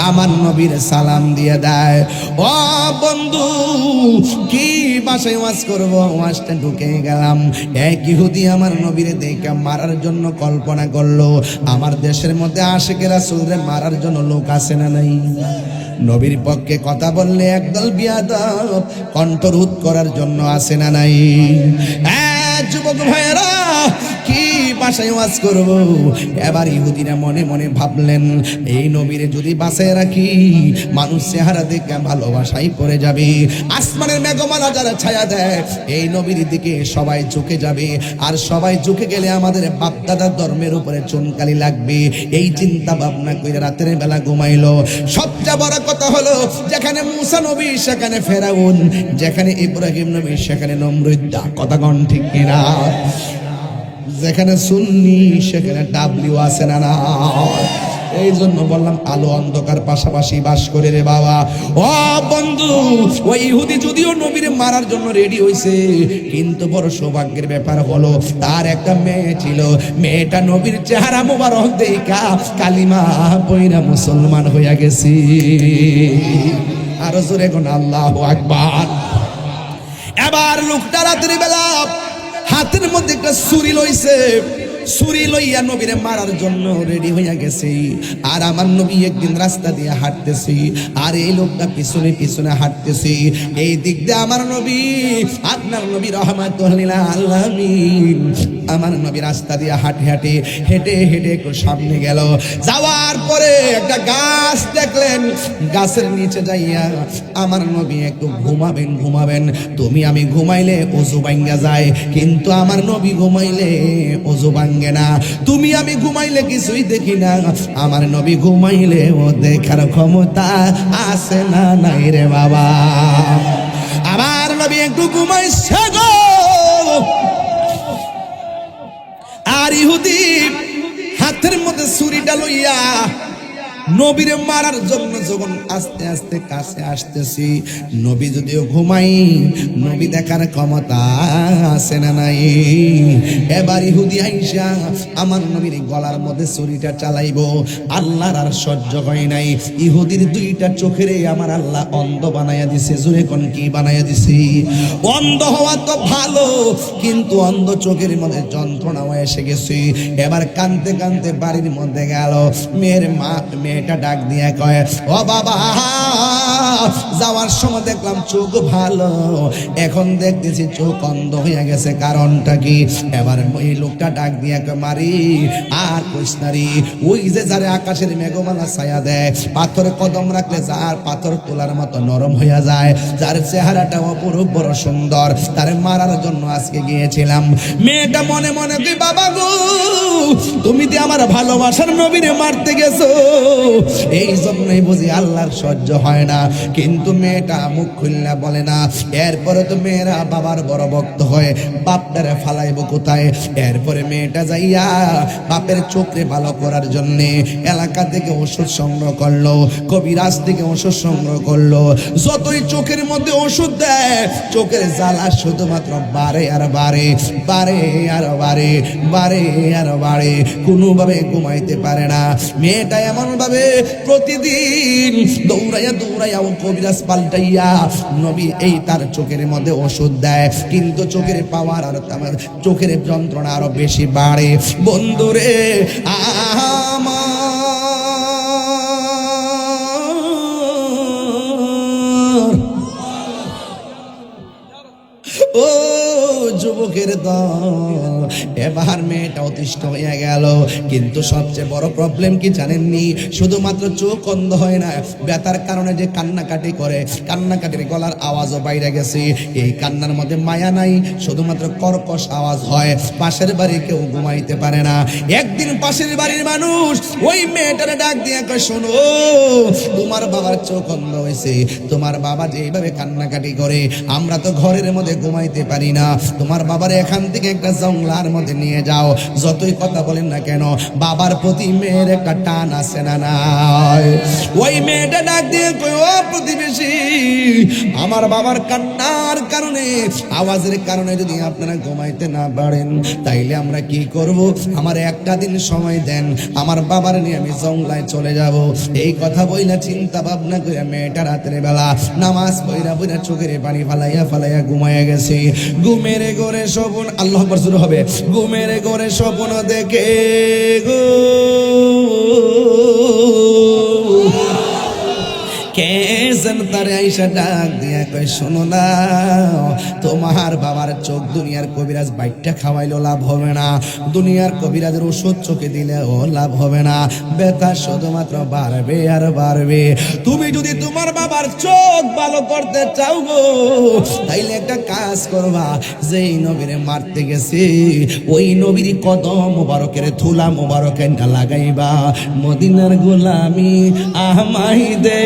আমার নবীর সালাম দিয়ে দেয়। ও বন্ধু, কি বাসায় ওয়াজ করবো, ওয়াজটা ঢুকে গেলাম। এক ইহুদি আমার নবীরে দেখে মারার জন্য কল্পনা করলো। আমার দেশের মধ্যে আশিকে রাসূলরে মারার জন্য লোক আছে না নাই? নবীর পক্ষে কথা বললে একদল বিয়াদব কণ্ঠরোধ করার জন্য আছে না নাই? যুবক ভাইয়েরা, কি ভাষায় ওয়াজ করব? এবার ইহুদিরা মনে মনে ভাবলেন, এই নবীরে যদি বাঁচায় রাখি, মানুষ চেহারা দেখে ভালোবাসাই পড়ে যাবে। আসমানের মেঘমালা যারা ছায়া দেয়, এই নবীর দিকে সবাই ঝুঁকে যাবে, আর সবাই ঝুঁকে গেলে আমাদের বাপদাদার ধর্মের উপরে চুনকালি লাগবে। এই চিন্তা ভাবনা করে রাতের বেলা ঘুমাইলো। সবচেয়ে বড় কথা হলো, যেখানে মুসা নবী সেখানে ফেরাউন, যেখানে ইব্রাহিম নবী সেখানে নমরুদ। কথা কোন ঠিক কিনা? যেখানে সুন্নি সেখানে ডাবলিউ আছে না না? এই জন্য বললাম আলো অন্ধকার পাশাপাশি বাস করে রে বাবা। ও বন্ধু, ওই ইহুদি যদিও নবীর মারার জন্য রেডি হইছে, কিন্তু বড় সৌভাগ্যের ব্যাপার হলো তার একটা মেয়ে ছিল। মেয়েটা নবীর চেহারা মোবারক দেখা কালিমা পয়রা মুসলমান হইয়া গেছি। আরো জোরে কোন আল্লাহু আকবার। এবার লোকটা রাতের বেলা হাতের মধ্যে একটা ছুরি লইছে, ছুরি লইয়া নবীরে মারার জন্য রেডি হইয়া গেছে। আর আমার নবী একদিন রাস্তা দিয়ে হাঁটতেছি, আর এই লোকটা পিছনে পিছনে হাঁটতেছি। এই দিক দিয়ে আমার নবী, আপনার নবী রাহমাতুল লিল আলামিন, আমার নবী রাস্তা দিয়ে হাঁটে হাঁটে হেঁটে হেঁটে একটু সামনে গেল। যাওয়ার পরে একটা গাছ দেখলেন, গাছের নিচে যাইয়া আমার নবী একটু ঘুমাবেন। তুমি আমি ঘুমাইলে ওযু ভাঙ্গা যায়, কিন্তু আমার নবী ঘুমাইলে ওযু ভাঙ্গে না। তুমি আমি ঘুমাইলে কিছুই দেখি না, আমার নবী ঘুমাইলে ও দেখার ক্ষমতা আছে না নাই রে বাবা? আমার নবী একটু ঘুমাইছে গো। আর ইহুদি হাতের মধ্যে ছুরিটা লইয়া নবীরে মারার জন্য যখন আস্তে আস্তে কাছে আসতেছি, নবী যদিও ঘুমাই, নবী দেখার ক্ষমতা আছে না নাই? এবার ইহুদি আইসা আমার নবীর গলার মধ্যে ছুরিটা চালাইবো, আল্লাহর আর সহ্য হয় নাই। ইহুদির দুইটা চোখেরে আমার আল্লাহ অন্ধ বানাইয়া দিছে। জোরে কোন কি বানাইয়া দিছি? অন্ধ হওয়া তো ভালো, কিন্তু অন্ধ চোখের মধ্যে যন্ত্রণাও এসে গেছে। এবার কানতে কানতে বাড়ির মধ্যে গেল। মেয়েটা ডাক দিয়ে কয়, ও বাবা, যাওয়ার সময় দেখলাম চোখ ভালো, এখন দেখতেছি চোখ অন্ধ হয়ে গেছে, কারণটা কি? এবার ওই লোকটা ডাক দিয়ে কয়, মারি আর কইস না রে, ওই যে যারে আকাশের মেঘমালা ছায়া দেয়, পাথরে কদম রাখলে যার পাথর তোলার মতো নরম হইয়া যায়, যার চেহারাটা অপরূপ বড় সুন্দর, তারে মারার জন্য আজকে গিয়েছিলাম। মেয়েটা মনে মনে কই, বাবা গো, তুমি যে আমার ভালোবাসার নবীরে মারতে গেছো, এই জন্যই বুঝি আল্লাহর সহ্য হয় না। কিন্তু মেয়েটা মুখ খুললে বলে না। এরপরে তো মেয়েরা বাবার বড় ভক্ত হয়, বাপটারে ফালাইবো কোথায়? এরপরে মেয়েটা যাইয়া বাপের চোখে ভালো করার জন্যে এলাকা থেকে ওষুধ সংগ্রহ করলো, কবিরাজ থেকে ওষুধ সংগ্রহ করলো। যতই চোখের মধ্যে ওষুধ দেয়, চোখের জ্বালা শুধুমাত্র বাড়ে আর বাড়ে, বাড়ে আর বাড়ে, বাড়ে আর বাড়ে, কোনোভাবে ঘুমাইতে পারে না। মেয়েটা এমন ভাবে প্রতিদিন দৌড়াইয়া দৌড়াইয়া ও কবিরাজ পাল্টাইয়া নবী এই তার চোখের মধ্যে ওষুধ দেয়, কিন্তু চোখের পাওয়ার আর আমার চোখের যন্ত্রণা আরো বেশি বাড়ে। বন্ধুরে আমার ও যুবকের দল, এবার মেয়েটা অতিষ্ঠ হয়ে গেল। কিন্তু সবচেয়ে বড় প্রবলেম কি জানেননি? শুধুমাত্র চোখ অন্ধ হয় না, ব্যথার কারণে যে কান্নাকাটি করে, কান্নাকাটির গলার আওয়াজও বাইরে গেছে। এই কান্নার মধ্যে মায়া নাই, শুধুমাত্র কর্কশ আওয়াজ হয়। পাশের বাড়ি কেউ ঘুমাইতে পারে না। একদিন পাশের বাড়ির মানুষ ওই মেয়েটারে ডাক দিয়ে কয়, শোনো, তোমার বাবার চোখ অন্ধ হয়েছে, তোমার বাবা যে এইভাবে কান্নাকাটি করে, আমরা তো ঘরের মধ্যে ঘুমাইতে পারি না, তোমার বাবার এখান থেকে একটা জঙ্গলার মধ্যে নিয়ে যাও। যতই কথা বলেন না কেন, বাবার প্রতি মেয়ের একটা টান আছে না নাই? ওই মেয়েটা ডাক দিয়ে কই, ও প্রতিবেশী, আমার বাবার কান্নার কারণে, আওয়াজের কারণে যদি আপনারা ঘুমাইতে না পারেন, তাইলে আমরা কি করব? আমার একটা দিন সময় দেন, আমার বাবার নিয়ে আমি জঙ্গলায় চলে যাব। এই কথা বইলা চিন্তা ভাবনা করে মেয়েটা রাতের বেলা নামাজ পড়া পড়া চোখের পানি ফালাইয়া ফালাইয়া ঘুমাইয়া গেছে। ঘুমের ঘরে স্বপ্ন, আল্লাহু আকবার শুরু হবে, ঘুমের ঘরে স্বপ্ন দেখে গো কে হাসান তারে আইসা ডাক দিয়া কয় শোনো না, তোমার বাবার চোখ দুনিয়ার কবিরাজ বাইটটা খাওয়াইলো লাভ হবে না, দুনিয়ার কবিরাজের ওষুধ চোখে দিলেও লাভ হবে না, ব্যথা শুধুমাত্র বাড়বে আর বাড়বে। তুমি যদি তোমার বাবার চোখ ভালো করতে চাও গো, তাইলে একটা কাজ করবা, যেই নবীরে মারতে গেছে ওই নবীর কদম মোবারকের থুলা মোবারকে না লাগাইবা। মদিনার গোলামি আমাই দে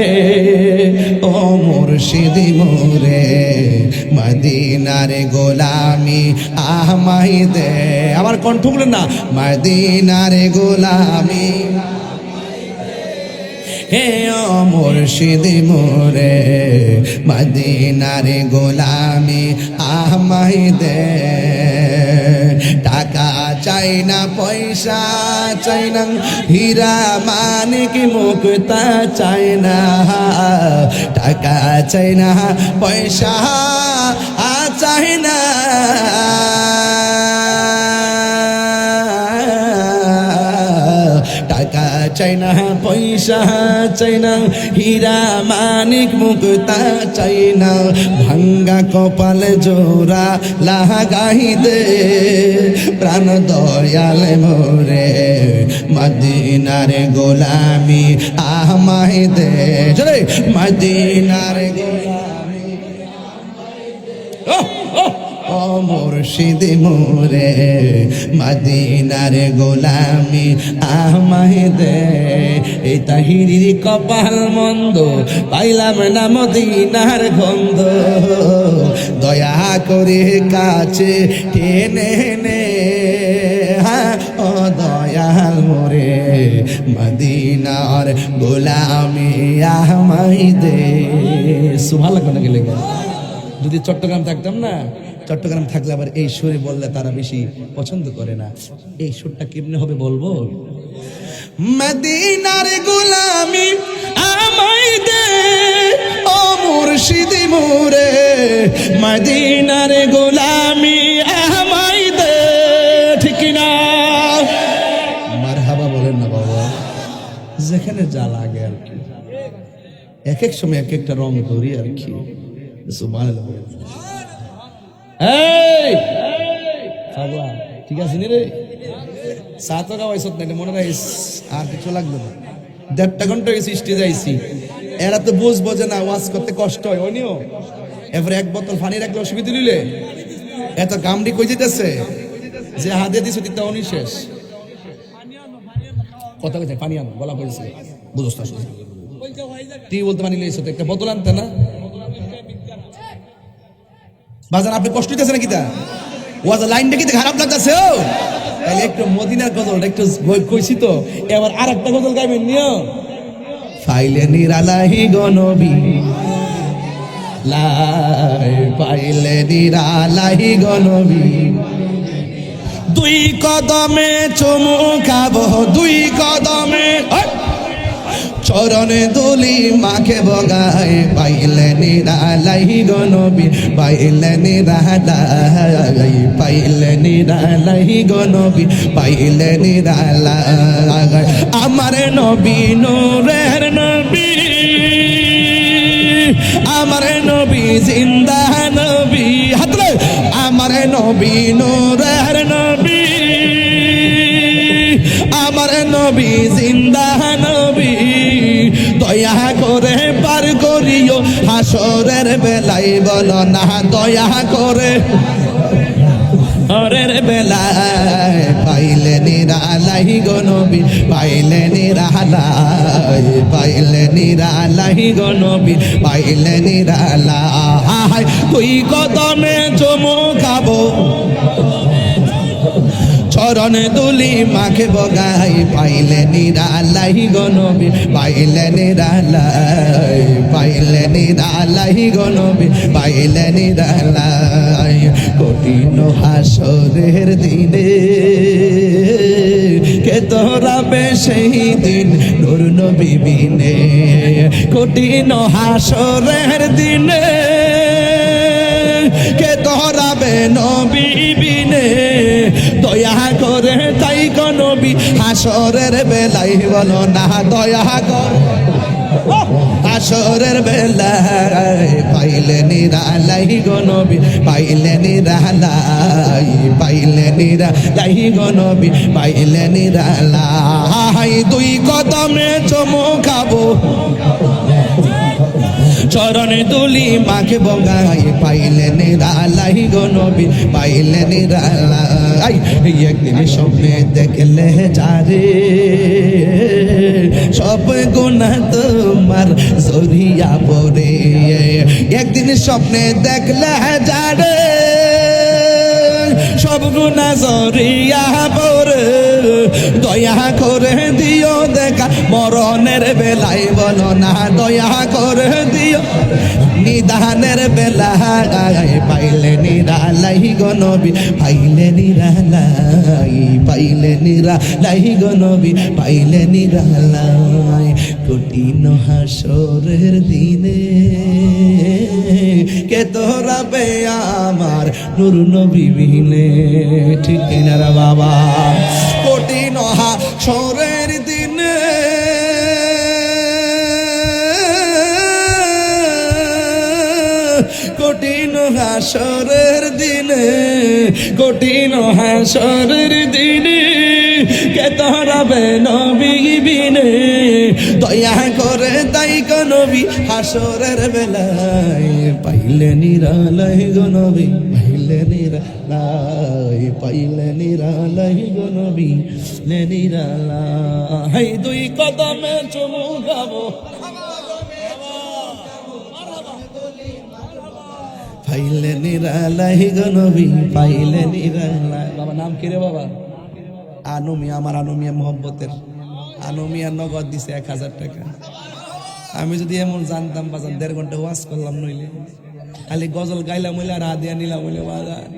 ও মুর্শিদি মোরে, মদিনার গোলামি আমাই দে। আমার কণ্ঠ বলেন না, মদিনার গোলামি হে ও মুর্শিদি মোরে, মদিনার গোলামি আমাই দে। টাকা চাই না, পয়সা চাই না, হীরা মানিক মুক্তা চাই না, টাকা চাই না, পয়সা চাই না, টাকা চাই না, পয়সা চাই না, হীরা মানিক মুক্তা চাই না, ভাঙ্গা কপাল জোড়া লাগাই দে প্রাণ দয়াল মোরে, মদিনার গোলামি আমায় দে। চলে মদিনার গোলামি ও মুর্শিদি মোরে, মদিনার গোলামি আমায় দে। এই তাহিরির কপাল মন্দ, পাইলাম না মদিনার গন্ধ, দয়া করে কাছে টেনে নে ও দয়াল মোরে, মদিনার গোলামি আমায় দে। সুবহানাল্লাহ কোন গেলে যদি চট্টগ্রাম থাকতাম না, চট্টগ্রাম থাকলে আবার এই সুরে বললে তারা বেশি পছন্দ করে না। এই সুরটা কেমনে হবে বলবো, মদিনার গোলামি আমায় দে ও মুর্শিদি মোরে, মদিনার গোলামি আমায় দে। ঠিক না? মারহাবা বলেন না বাবা। যেখানে যা লাগে আর কি, এক এক সময় এক একটা রং ধরি আর কি। সুবহানাল্লাহ। এই পাগলা ঠিক আছে নি রে, সাত গাওয়াইছ না, মনে রাখিস, আর কিছু লাগবে না। 1.5 ঘন্টা গেছি স্টেজে আইছি, এরা তো বুঝবো যে না ওয়াজ করতে কষ্ট হয়, ওনিও এবারে এক বোতল পানি রাখলে অসুবিধা নিলে এত গামড়ি কই যেতেছে যে হাতে দিছে তিনটা উনি শেষ কথা কইছে, পানি আনো বলা পড়েছে, বুঝছ না তুই বলতে পানি লইছ তো একটা বোতল আনতে না। বাজার আপনি কষ্ট হইতেছে নাকি তা ওয়াজের লাইনটা কি খারাপ লাগতেছে? ও তাহলে একটু মদিনার গজলটা একটু কইছি তো, এবার আরেকটা গজল গাইবেন নিও। ফাইলে নিরালাহি গনবি লাই, পাইলে নিরালাহি গনবি, দুই কদমে চুমু খাবো, দুই কদমে চরণে দুলি মাকে বগায়, পাইলে নিরালাই গনবি, পাইলে নিরালাই, পাইলে নিরালাই গনবি, পাইলে নিরালাই। আমার নবী নূরের নবী, আমার নবী জিন্দা নবী, হাতলে আমার নবী নূরের নবী, আমার নবী জিন্দা নবী, দয়া করে পার করিও হাসরের বেলায়, বলো না দয়া করে হরের বেলায়, পাইলে নিরালাই গনবি, পাইলে নিরালাই, পাইলে নিরালাই গনবি, পাইলে নিরালাই, তুই কদমে চুমু খাবো, চরণে দুলি মাকে বগাই, পাইলে নিরালাই গনবি, পাইলে নিরালাই, পাইলে নিরালাই গনবি, পাইলে নিরালাই। কঠিন হাসরের দিনে কে তোরাবে সেই দিন নূর নবী বিনে, কঠিন হাসরের দিনে কে তোরাবে নবী বিনে, দয়া করে তাই নবী হাসরের বেলায়, বলো না দয়া করে হাসরের বেলায় পাইলে নিরালাই গো নবী, পাইলে নিরালাই, পাইলে নিরালাই গো নবী, পাইলে নিরালাই। দুই কদমে চুমু খাবো, চরণে তুলি মাকে বগাই, পাইলে নিরালাই গো নবী, পাইলে নিরালাই। একদিন স্বপ্নে দেখলে যারে সব গুনাহ তোমার জড়িয়া পড়ে, একদিন স্বপ্নে দেখলে যারে সব গুনাহ জড়িয়া পড়ে, দয়া করে দিও দেখা মরণের বেলায় বলো না, দয়া করে দিও নিদানের বেলায়, পাইলে নিরালাই গো নবী, পাইলে নিরালাই, পাইলে নিরালাই গো নবী, পাইলে নিরালাই। কঠিন হাসরের দিনে কে তোরাবে আমার নূর নবী বিনে, ঠিক কিনা রে বাবা? কঠিন হাসরের দিনে কঠিন হাসরের দিনে, কঠিন হাসরের দিনে কে তোরাবে নবী বিনে, দয়া করে তাই গো নবী হাসরের বেলায়, পাইলে নিরালাই গো নবী, পাইলে নিরালাই, পাইলে নিরালাই গো নবী, নিরালাই। দুই কদমে চুমু খাবো, পাইলে নিরালাই গো নবী, পাইলে নিরালাই। বাবা নাম কি রে বাবা? আনুমিয়া, আমার আনুমিয়া মোহব্বতের আনুমিয়া নগদ দিছে 1000 টাকা। আমি যদি এমন জানতাম বাজান 1.5 ঘন্টা ওয়াজ করলাম, নইলে খালি গজল গাইলাম হইলে আর হাদিয়া নিলাম হইলে বাজান,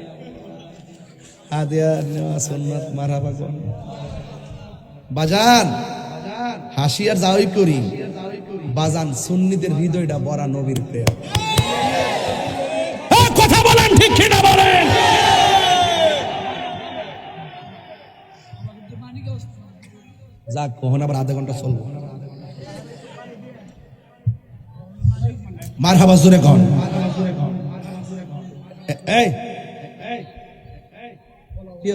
হাদিয়া নেওয়া সুন্নাত। মারহাবা কোন বাজান, হাসি আর যাওই করি বাজান, সুন্নিদের হৃদয়টা বড়া নবীর প্রেম। কথা বলেন ঠিক কিনা বলেন? যাক, কখন আবার আধা ঘন্টা চলবো। মারহাবা জোরে কন। এই কি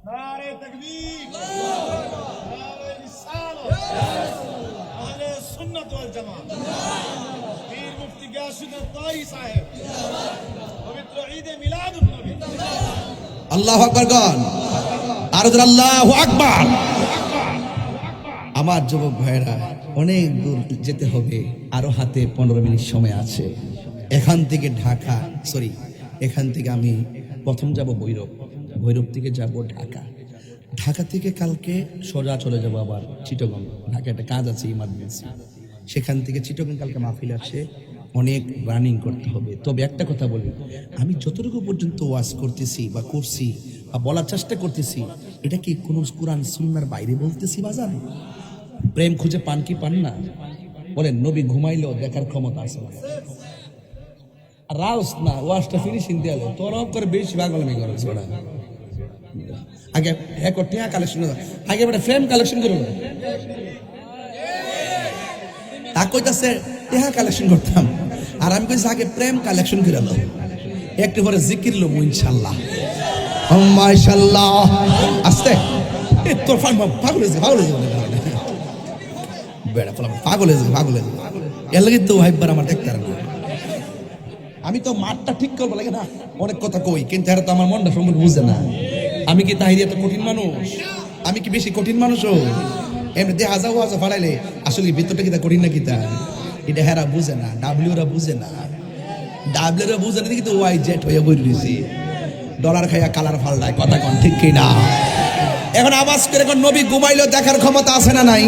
নারে তাকবীর, নারে রিসালাত, আহলে সুন্নাত ওয়াল জামাত, পীর মুফতি গাসিদুত তাই সাহেব, পবিত্র ঈদে মিলাদুন নবী। আল্লাহু আকবার কন, আর আল্লাহু আকবার। আমার যুবক ভাইরা, অনেক দূর যেতে হবে, আরো হাতে 15 মিনিট সময় আছে। এখান থেকে ঢাকা, সরি এখান থেকে আমি প্রথম যাব ভৈরব, ভৈরব থেকে যাব ঢাকা, ঢাকা থেকে কালকে সোজা চলে যাব আবার চিটাগং। ঢাকা একটা কাজ আছে ইমার্জেন্সি, সেখান থেকে চিটাগং কালকে মাহফিল আছে, অনেক রানিং করতে হবে। তবে একটা কথা বলি, আমি যতটুকু পর্যন্ত ওয়াজ করতেছি বা করছি বা বলার চেষ্টা করতেছি, এটা কি কোন কুরআন সুন্নাহর বাইরে বলতেছি বাজান? প্রেম খুঁজে পান কি পান না? বলেন, নবী ঘুমাইলেও দেখার ক্ষমতা আছে না? রাউস না ওয়াজটা ফিনিশিং দেয়ালে তোর করে বেশি ভাগলামি করো ছোড়া। আগে এক টিয়া কালেকশন, আগে একটা ফ্রেম কালেকশন করো, তা কইতাছে টিয়া কালেকশন করতাম, আর আমি কইছি আগে প্রেম কালেকশন করে লো, একটু পরে জিকির লো ইনশাল্লাহ, মাশাআল্লাহ। আস্তে তোর পাগল হয়েছে, পাগল হয়েছে বেড়া ফলাম, পাগল হয়েছে, পাগল হয়েছে। এর লাগে তো ভাইবার আমার দেখতে না, আমি তো মাঠটা ঠিক করবো লাগে না, অনেক কথা কই, কিন্তু এরা তো আমার মনটা সম্পর্কে বুঝে না। আমি কি তাহিরি এত কঠিন মানুষ? আমি কি বেশি কঠিন মানুষও? এমনি দেহা যাও আজ ফাড়াইলে আসলে ভিতরটা কিতা কঠিন না কিতা, এটা হেরা বুঝে না, ডাব্লিউরা বুঝে না, ডাব্লিউরা বুঝে না, কিন্তু ওয়াই জেট হয়ে বই দিয়েছি, ডলার খাইয়া কালার ফাল্লায়, কথা কন ঠিক কিনা? এখন আওয়াজ করে কোন নবী ঘুমাইলেও দেখার ক্ষমতা আছে না নাই?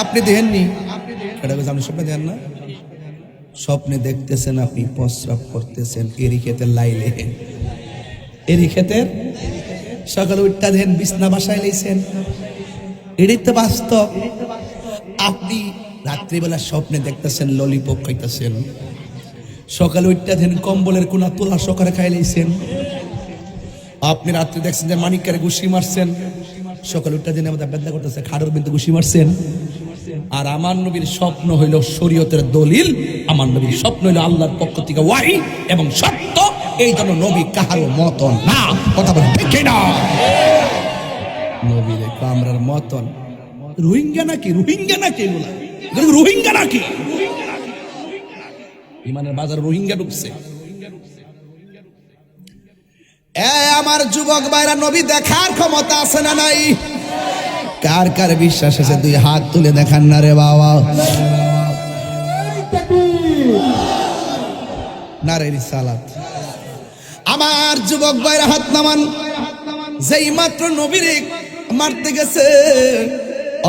আপনি দেখেননি, এটা আপনি স্বপ্নে দেখেন না? স্বপ্নে দেখতেছেন আপনি প্রস্রাব করতেছেন এরি ক্ষেতের লাইলে, এরি ক্ষেতের সকালে উঠটা দেন বিছনা বাসায় লাইছেন, এটাই তো বাস্তব। আপনি রাত্রিবেলা স্বপ্নে দেখতেছেন ললিপপ খাইতেছেন, সকালে উঠটা দেন কম্বলের কোনা তোলা সকালে খাই লাইছেন। আপনি রাত্রে দেখছেন যে মানিককারে ঘুষি মারছেন, সকাল উঠতে দিনে আমাদের ব্যথা করতেছে, খাড়ের বিন্দু ঘুষি মারছেন। আর আমার নবীর স্বপ্ন হইল শরীয়তের দলিল, আমার নবীর স্বপ্ন হইল আল্লাহর পক্ষ থেকে ওয়াহি এবং সত্য। এই জন্য নবী কাহারও মতন না, কথা বলে ঠিক না? নবীর কামরার মতন রোহিঙ্গা নাকি? রোহিঙ্গা নাকি? এগুলা রোহিঙ্গা নাকি? ইমানের বাজার রোহিঙ্গা ঢুকছে। আমার যুবক ভাইরা, নবী দেখার ক্ষমতা আছে না নাই? কার কার বিশ্বাস আছে দুই হাত তুলে দেখান না রে বাবা। নারে রিসালাত। আমার যুবক ভাইরা হাত নামান। যেই মাত্র নবীরে মারতে গেছে,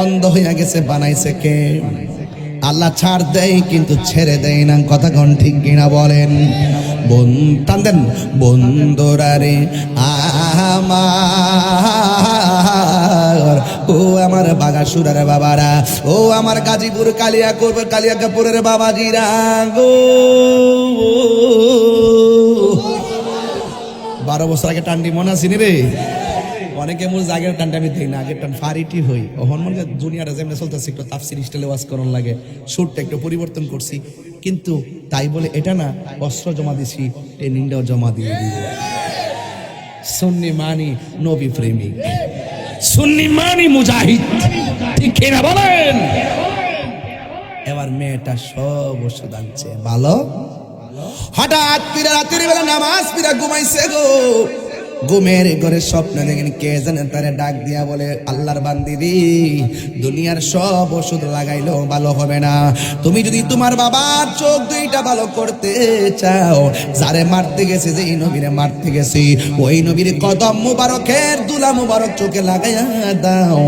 অন্ধ হইয়া গেছে, বানাইছে কে? আল্লাহ ছাড় দেয় কিন্তু ছেড়ে দেয় না, কথা কোন ঠিক কিনা বলেন? টান বন্ধুরা রে আমার, ও আমার বাগাসুরার বাবারা, ও আমার গাজীপুর কালিয়াকাপুরের বাবাজিরা গো। 12 বছর আগে টান্ডি মনে আছিনি রে? অনেকে মোর আগের টানটা আমি দিই না, আগের টান ফারিটি হই। ওহন মনে দুনিয়াটা যেমন চলতেছে, একটু তাফসির স্টাইলে ওয়াজ করার লাগে, সুরটা একটু পরিবর্তন করছি। কিন্তু তাই বলে এটা না অস্ত্র জমা দিছি, ট্রেনিংটাও জমা দিয়ে দিব। সুন্নি মানি নবী প্রেমিক, সুন্নি মানি মুজাহিদ, ঠিক না বলেন? এবার মেয়েটা সব ওষুধ আনছে ভালো। হঠাৎ পিরা রাতের বেলা নামাজ পিরা ঘুমাইছে গো। ঘুমের ঘরে স্বপ্ন দেখেন কে জানে তারে ডাক দিয়া বলে, আল্লাহর বান্দিরি, দুনিয়ার সব ওষুধ লাগাইলেও ভালো হবে না। তুমি যদি তোমার বাবার চোখ দুইটা ভালো করতে চাও, যারে মারতে গেছে, যে নবীরে মারতে গেছি, ওই নবীর কদম মুবারকের দুলা মুবারক চোখে লাগাইয়া দাও।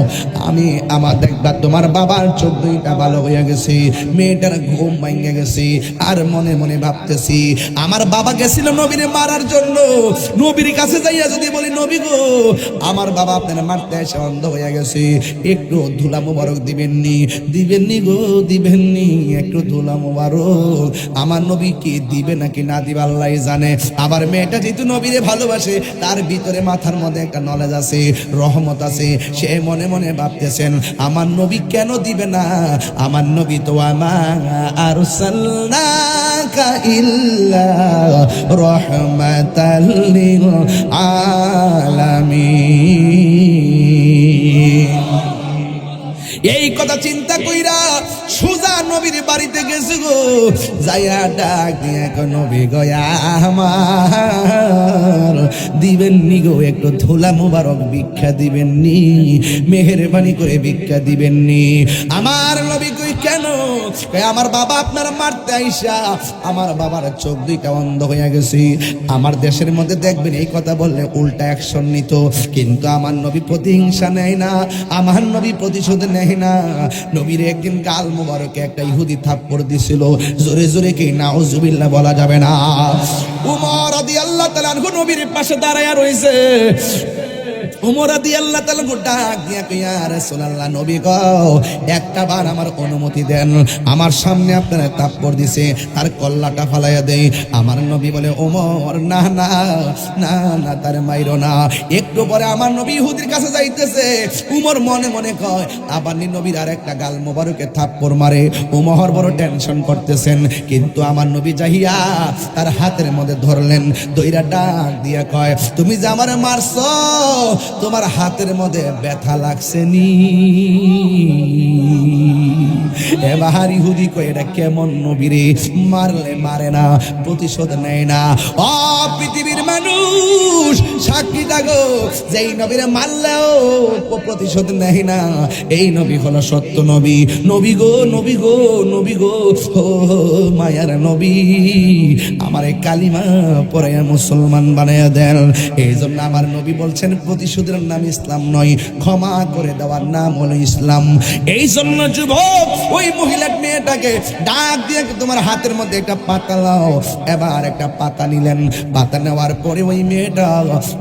আমি আমার দেখবা তোমার বাবার চোখ দুইটা ভালো হইয়া গেছে। মেয়েটার ঘুম ভাঙিয়া গেছে, আর মনে মনে ভাবতেছি আমার বাবা গেছিল নবীরে মারার জন্য। নবীর কাছে যাইয়া যদি বলি, নবী গো, আমার বাবা আপনারা মারতে এসে অন্ধ হয়ে গেছে, একটু ধুলা মুবারক দিবেননি? দিবেননি গো, দিবেননি, একটু ধুলা মুবারক। আমার নবী কি দিবে নাকি না দিবে আল্লাহ জানে। আবার মেয়েটা যেহেতু নবীরে ভালোবাসে, তার ভিতরে মাথার মধ্যে একটা নলেজ আছে, রহমত আছে। সে মনে মনে ভাবতেছেন আমার নবী কেন দিবে না? আমার নবী তো আমার আরসালনাকা ইল্লা রাহমাতাল লিল আলামিন। এই কথা চিন্তা কইরা সুজা নবীর বাড়িতে গেছে গো। যাইয়া ডাক দিয়ে নবী গয়া আমার, দিবেননি গো একটু ধুলা মুবারক ভিক্ষা দিবেননি? মেহেরবানি করে ভিক্ষা দিবেননি? আমার নবী কই কেন? আমার বাবা আপনারা মারতে আইসা আমার বাবার চোখ দুইটা অন্ধ হইয়া গেছে। আমার দেশের মধ্যে দেখবেন এই কথা বললে উল্টা অ্যাকশন নিত, কিন্তু আমার নবী প্রতিহিংসা নেয় না, আমার নবী প্রতিশোধ নেয় না। নবীর একদিন গাল মুবারকে একটা ইহুদি থাপ্পড় দিছিল, জোরে জোরে কি নাউজুবিল্লাহ বলা যাবে না। উমর রাদিয়াল্লাহু তাআলা আনহু নবীর পাশে দাঁড়ায়া রইছে। উমর রাদিয়াল্লাহু তাআলা ডাক দিয়া কইয়া, রাসূলুল্লাহ, নবী গো, একটা বার আমার অনুমতি দেন, আমার সামনে আপনারা থাপ্পড় দিছে, তার কল্লাটা ফালাইয়া দেই। আমার নবী বলে, ওমর না না না না, তার মাইরো না। একটু পরে আমার নবী ইহুদির কাছে যাইতেছে। উমর মনে মনে কয় আবার নবীর আর একটা গাল মোবারকে থাপ্পড় মারে। উমর বড় টেনশন করতেছেন, কিন্তু আমার নবী যাইয়া তার হাতের মধ্যে ধরলেন, দইরা ডাক দিয়া কয়, তুমি যে আমারে মারছো, তোমার হাতের মধ্যে ব্যথা লাগছে নি? এবার ইহুদি কয়, এটা কেমন নবীরে, মারলে মারে না, প্রতিশোধ নেয় না। ও পৃথিবীর মানুষ সাক্ষী থাকো, যেই নবীরে মারলেও প্রতিশোধ নেয় না, এই নবী হলো সত্য নবী। নবী গো, নবী গো, নবী গো, ও মায়ার নবী, আমার এই কালিমা পরে মুসলমান বানাইয়া দেন। এই জন্য আমার নবী বলছেন, প্রতিশোধের নাম ইসলাম নয়, ক্ষমা করে দেওয়ার নাম হলো ইসলাম। এই জন্য যুবক ওই মহিলা মেয়েটাকে ডাক দিয়ে, তোমার হাতের মধ্যে একটা পাতা লাও। এবার একটা পাতা নিলেন, পাতা নেওয়ার পরে ওই মেয়েটা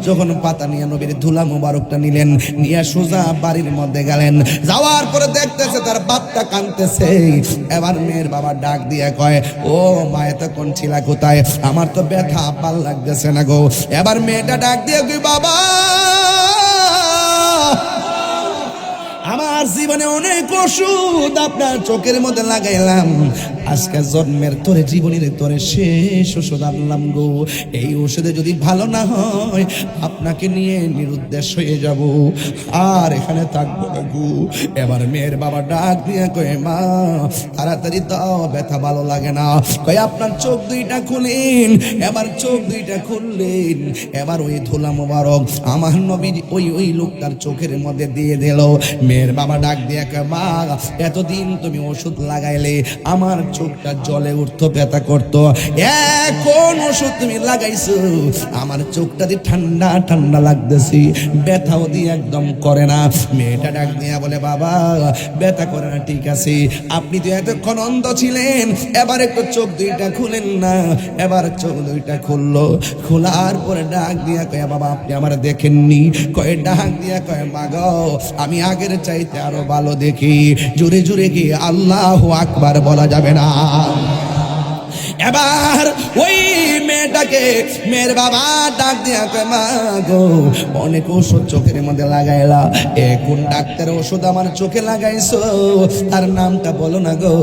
যখন পাতা নিয়ে নবীর ধুলা মুবারকটা নিলেন, নিয়ে সোজা বাড়ির মধ্যে গেলেন। যাওয়ার পরে দেখতেছে তার বাপটা কাঁদতেছে। এবার মেয়ের বাবা ডাক দিয়ে কয়, ও মায়ে তো কোন ছিলা কোথায়, আমার তো ব্যথা ভাল লাগতেছে না গো। এবার মেয়েটা ডাক দিয়ে কই, বাবা আমার জীবনে অনেক ওষুধ আপনার চোখের মধ্যে লাগাইলাম, আজকে জন্মের তোরে জীবনের তোরে শেষ ওষুধ আনলাম গো। এই ওষুধে যদি ভালো না হয় আপনাকে নিয়ে নিরুদ্দেশ হয়ে যাব, আর এখানে থাকবো না গো। এবার মেয়ের বাবা ডাক দিয়ে কয়ে, মা তাড়াতাড়ি দাও, ব্যথা ভালো লাগে না। কয়ে আপনার চোখ দুইটা খুলেন। এবার চোখ দুইটা খুললেন, এবার ওই ধুলা মোবারক আমার নবী ওই লোকটার চোখের মধ্যে দিয়ে দিল। মেয়ের বাবা ডাক দিয়ে কয়, মা এতদিন তুমি ওষুধ লাগাইলে আমার চোখটা জলে উঠতো, ব্যথা করতো, এখন ওষুধ তুমি লাগাইছো আমার চোখটা দিয়ে ঠান্ডা ঠান্ডা লাগতেছি, ব্যথাও দিয়ে একদম করে না। মেয়েটা ডাক দিয়া বলে, বাবা ব্যথা করে না ঠিক আছে, আপনি তো এতক্ষণ অন্ধ ছিলেন, এবার একটু চোখ দুইটা খুলেন না। এবার চোখ দুইটা খুললো, খোলার পরে ডাক দিয়া কয়, বাবা আপনি আমার দেখেননি? কয়ে ডাক দিয়া কয়, মা গো আমি আগের চাইতে আরো ভালো দেখি। জোরে জোরে কি আল্লাহু আকবার বলা যাবে না? এবার ওই মেয়েটাকে মেয়ের বাবা ডাক দিয়া কয়, মা গো অনেক ওষুধ চোখের মধ্যে লাগাইলা, কোন ডাক্তার ওষুধ আমার চোখে লাগাইছো তার নামটা বলো না গো,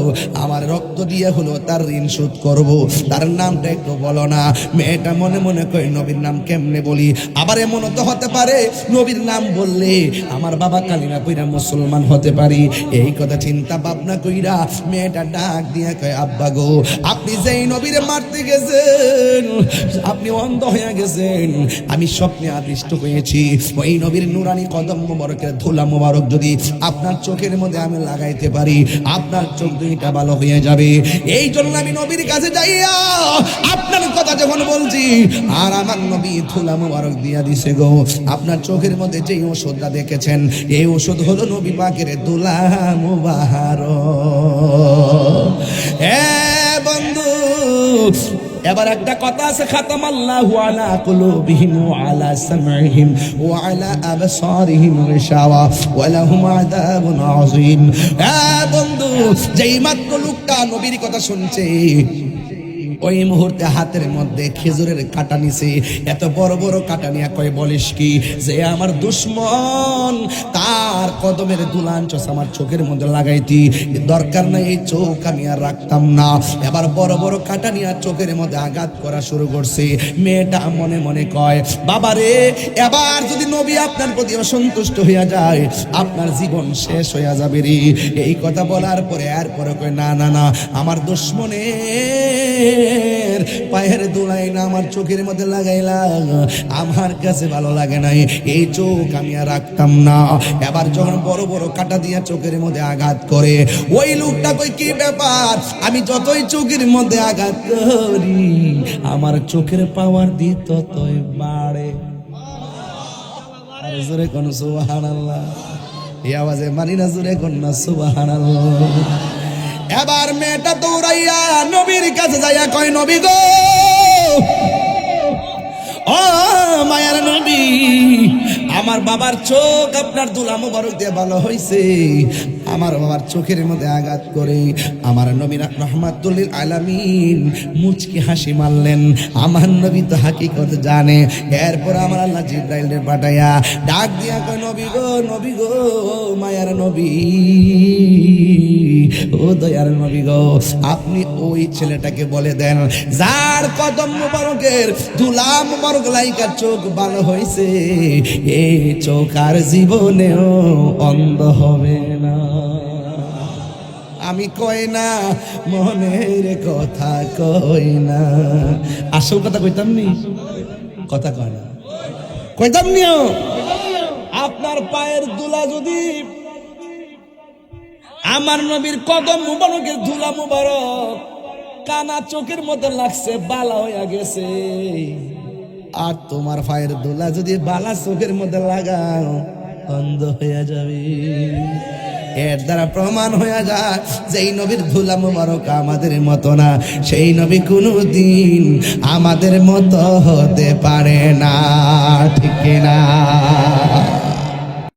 আমার রক্ত দিয়ে হলো তার ঋণ শোধ করবো, তার নামটা একটু বলো না। মেয়েটা মনে মনে কয়, নবীর নাম কেমনে বলি? আবার এমন তো হতে পারে নবীর নাম বললে আমার বাবা কালিমা কইরা মুসলমান হতে পারি। এই কথা চিন্তা ভাবনা কইরা মেয়েটা ডাক দিয়া কয়, আব্বা গো আপনি যেই নবীরে মারতে গেছেন, আপনি অন্ধ হয়ে গেছেন, আমি স্বপ্নে আদিষ্ট হয়েছি ওই নবীর নুরানি কদম মোবারকের ধুলা মোবারক যদি আপনার চোখের মধ্যে আমি লাগাইতে পারি আপনার চোখ দুইটা ভালো হয়ে যাবে। এই জন্য আমি নবীর কাছে যাইয়া আপনার কথা যখন বলছি, আর আমার নবী ধুলা মোবারক দিয়া দিছে গো। আপনার চোখের মধ্যে যে ওষুধটা দেখেছেন এই ওষুধ হলো নবী পাকের ধুলা মোবারক। বন্ধু এবার একটা কথা আছে, খাতামাল্লাহু আলা কুলুবিহিম ওয়া আলা সামঈহিম ওয়া আলা আবসারিহিম গিশাওয়া ওয়া লাহুম আযাবুন আযীম। বন্ধু যেই মাত্র লোকটা নবীর কথা শুনছে ওই মুহূর্তে হাতের মধ্যে খেজুরের কাঁটা নিছে, এত বড় বড় কাঁটা নিয়ে কয়, বলিস কি যে আমার দুশ্মন তার কদমের দুলাঞ্চস আমার চোখের মধ্যে লাগাইতি, দরকার নাই এই চোখ আমি আর রাখতাম না। এবার বড় বড় কাঁটা নিয়ে চোখের মধ্যে আঘাত করা শুরু করছে। মেয়েটা মনে মনে কয়, বাবা রে এবার যদি নবী আপনার প্রতি অসন্তুষ্ট হইয়া যায় আপনার জীবন শেষ হইয়া যাবে রে। এই কথা বলার পরে এরপরে কয়, না না না আমার দুশ্মনের পায়ের দোলাই না আমার চোখের মধ্যে লাগাইলাম, আমার কাছে ভালো লাগে নাই, এই চোখ আমি আর রাখতাম না। এবার যখন বড় বড় কাঁটা দিয়া চোখের মধ্যে আঘাত করে ওই লোকটা কই, কি ব্যাপার আমি যতই চোখের মধ্যে আঘাত করি আমার চোখের পাওয়ার দি ততই বাড়ে। আর জোরে কোন সুবহানাল্লাহ, এই আওয়াজে মানি না জোরে কোন না সুবহানাল্লাহ। এবার মেয়েটা দৌড়াইয়া নবীর কাছে যাইয়া কয়, নবী গো ও মায়ার নবী, আমার বাবার চোখ আপনার দুলা মোবারক দিয়ে ভালো হইছে, আমার বাবার চোখের মধ্যে আঘাত করে আমার নবী রাহমাতুল লিল আলামিন মুচকি হাসি মারলেন। আমার নবী তো হাকিকত জানে। এরপর আমার আল্লাহ জিবরাইলের পাঠাইয়া ডাক দিয়া কয়, নবী গো মায়ার নবী, ও দয়ার নবী গো আপনি ওই ছেলেটাকে বলে দেন যার কদম মোবারকের ধুলা মোবারক লাইকা চোখ ভালো হইছে, এই চোখ আর জীবনেও অন্ধ হবে না। আমি কই না মনের কথা কই না, আসল কথা কইতাম নি, কথা কয় না কইতাম নিও। আপনার পায়ের দুলা যদি আমার নবীর কদম মুবারকের ধুলা মুবারক কানা চোখের মধ্যে লাগছে, বালা হইয়া গেছে, আর তোমার পায়ের দুলা যদি বালা চোখের মধ্যে লাগাও অন্ধ হইয়া যাবে। এর দ্বারা প্রমাণ হয়ে যায় যেই নবীর ধুলা মুবারক আমাদের মতো না, সেই নবী কোনোদিন আমাদের মতো হতে পারে না, ঠিক না?